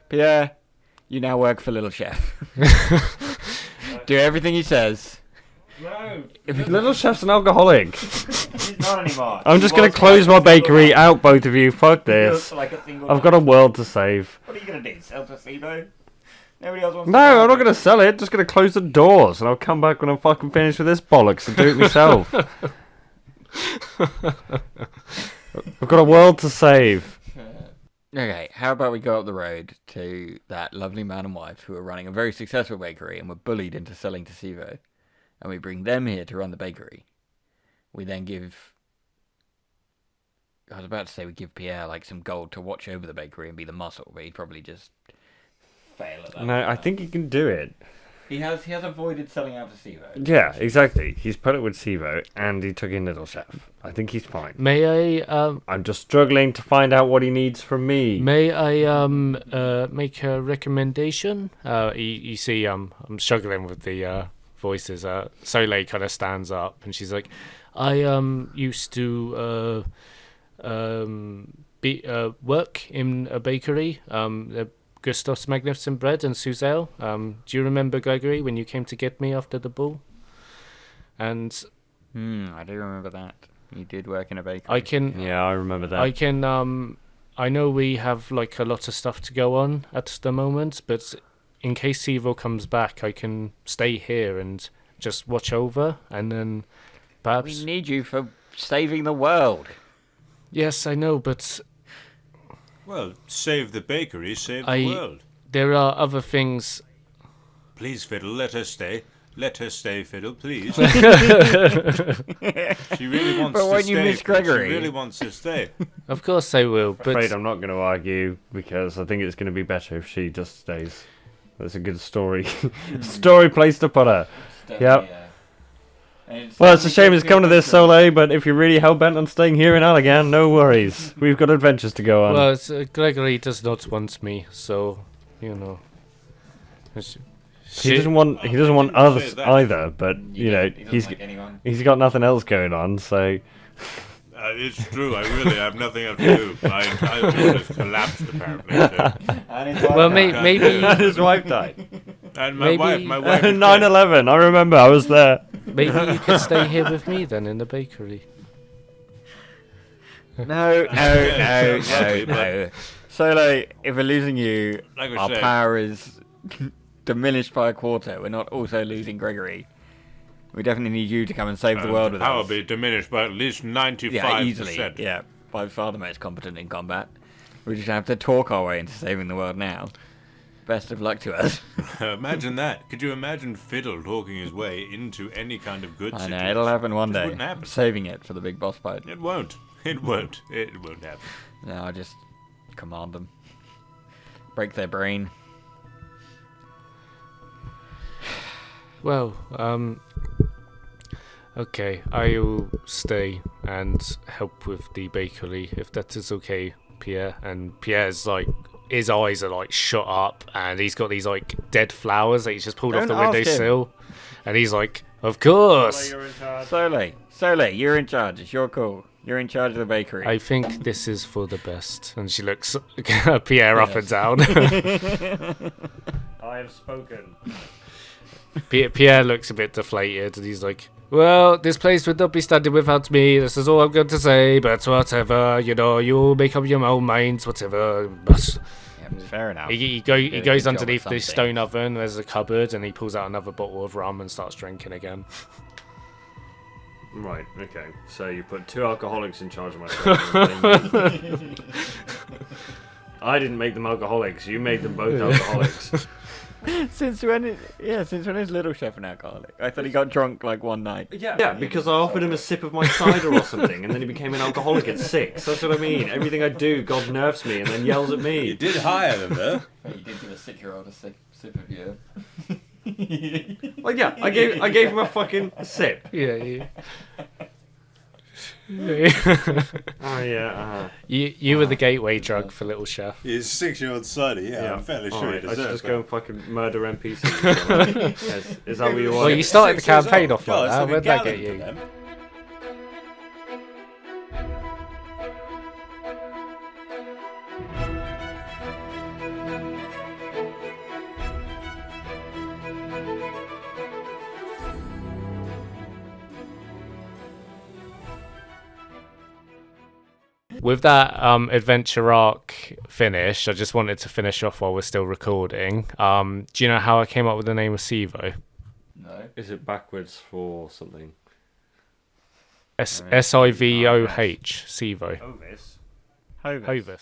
Pierre, you now work for Little Chef. Do everything he says. No. Little Chef's an alcoholic. He's not anymore. I'm just going to close my bakery out, both of you. Fuck this. I've got a world to save. What are you going to do? Sell to Sivoh? Nobody else wants to No, buy I'm not it. going to sell it. Just going to close the doors, and I'll come back when I'm fucking finished with this bollocks and do it myself. I've got a world to save. Okay, how about we go up the road to that lovely man and wife who are running a very successful bakery and were bullied into selling to Sivoh, and we bring them here to run the bakery. We then give... I was about to say we give Pierre like some gold to watch over the bakery and be the muscle, but he'd probably just fail at that. No, I think he can do it. He has avoided selling out to Sivoh. Yeah, exactly. He's put it with Sivoh, and he took in Little Chef. I think he's fine. may I I'm just struggling to find out what he needs from me. make a recommendation? You see, I'm struggling with the voices. Soleil kind of stands up and she's like, I used to work in a bakery. Gustav's Magnificent Bread and Suzelle. Do you remember, Gregory, when you came to get me after the ball? And I do remember that. You did work in a bakery. I can... Yeah, I remember that. I can... I know we have, like, a lot of stuff to go on at the moment, but in case Sivoh comes back, I can stay here and just watch over, and then perhaps... We need you for saving the world. Yes, I know, but... Well, save the bakery, save the world. There are other things... Please, Fiddle, let her stay. Let her stay, Fiddle, please. She really wants But to won't stay. you miss Gregory? She really wants to stay. Of course I will, I'm but... afraid I'm not going to argue, because I think it's going to be better if she just stays. That's a good story. Story place to put her. Yep. Well, it's a shame it's come to this, Soleil, but if you're really hell-bent on staying here in Alaghon, no worries. We've got adventures to go on. Well, Gregory does not want me, so, you know... He doesn't want others either, but you know he's got nothing else going on, so It's true. I really have nothing else to do. My entire world has collapsed apparently. So. Well, maybe and his wife died. And my wife. 9/11. I remember. I was there. maybe you could stay here with me then in the bakery. No. Soleil, if we're losing you, Like I our said. power is diminished by a quarter. We're not also losing Gregory. We definitely need you to come and save the world with power us. be diminished by at least 95%. Yeah, easily. Yeah, by far the most competent in combat. We just have to talk our way into saving the world now. Best of luck to us. Imagine that. Could you imagine Fiddle talking his way into any kind of good I situation? know, it'll happen one Just day. wouldn't happen. Saving it for the big boss fight. It won't. It won't. It won't happen. No, I just command them. Break their brain. Well, okay, I'll stay and help with the bakery if that is okay, Pierre. And Pierre's like, his eyes are like shut up, and he's got these like dead flowers that he's just pulled off the Don't ask him. windowsill, and he's like, "Of course." Sole, you're in charge. It's your call. You're in charge of the bakery. I think this is for the best. And she looks Pierre up and down. I have spoken. Pierre looks a bit deflated, and he's like, "Well, this place would not be standing without me. This is all I'm going to say, but whatever, you'll make up your own minds, whatever." But Yeah, fair enough. he Did a goes good job underneath at the something. stone oven, there's a cupboard, and he pulls out another bottle of rum and starts drinking again. Right, okay. So you put 2 alcoholics in charge of my family. I didn't make them alcoholics. You made them both alcoholics. Since when is Little Chef an alcoholic? I thought he got drunk like one night. Yeah, because I offered him a sip of my cider or something, and then he became an alcoholic at 6. That's what I mean. Everything I do, God nerfs me and then yells at You me. did hire them, though. You did give a 6-year-old a sip of your... Well, yeah, I gave him a fucking sip. Yeah. Oh yeah. You were the gateway drug for Little Chef. He's 6-year-old cider, yeah, I'm fairly sure Alright, he I should deserves just go and fucking murder NPCs. Is that what you Well, want? you started the campaign off like that. Where'd that get you? With that adventure arc finished, I just wanted to finish off while we're still recording. Do you know how I came up with the name of Sivoh? No. Is it backwards for something? Sivoh, Sivoh. Hovis. Hovis. Hovis.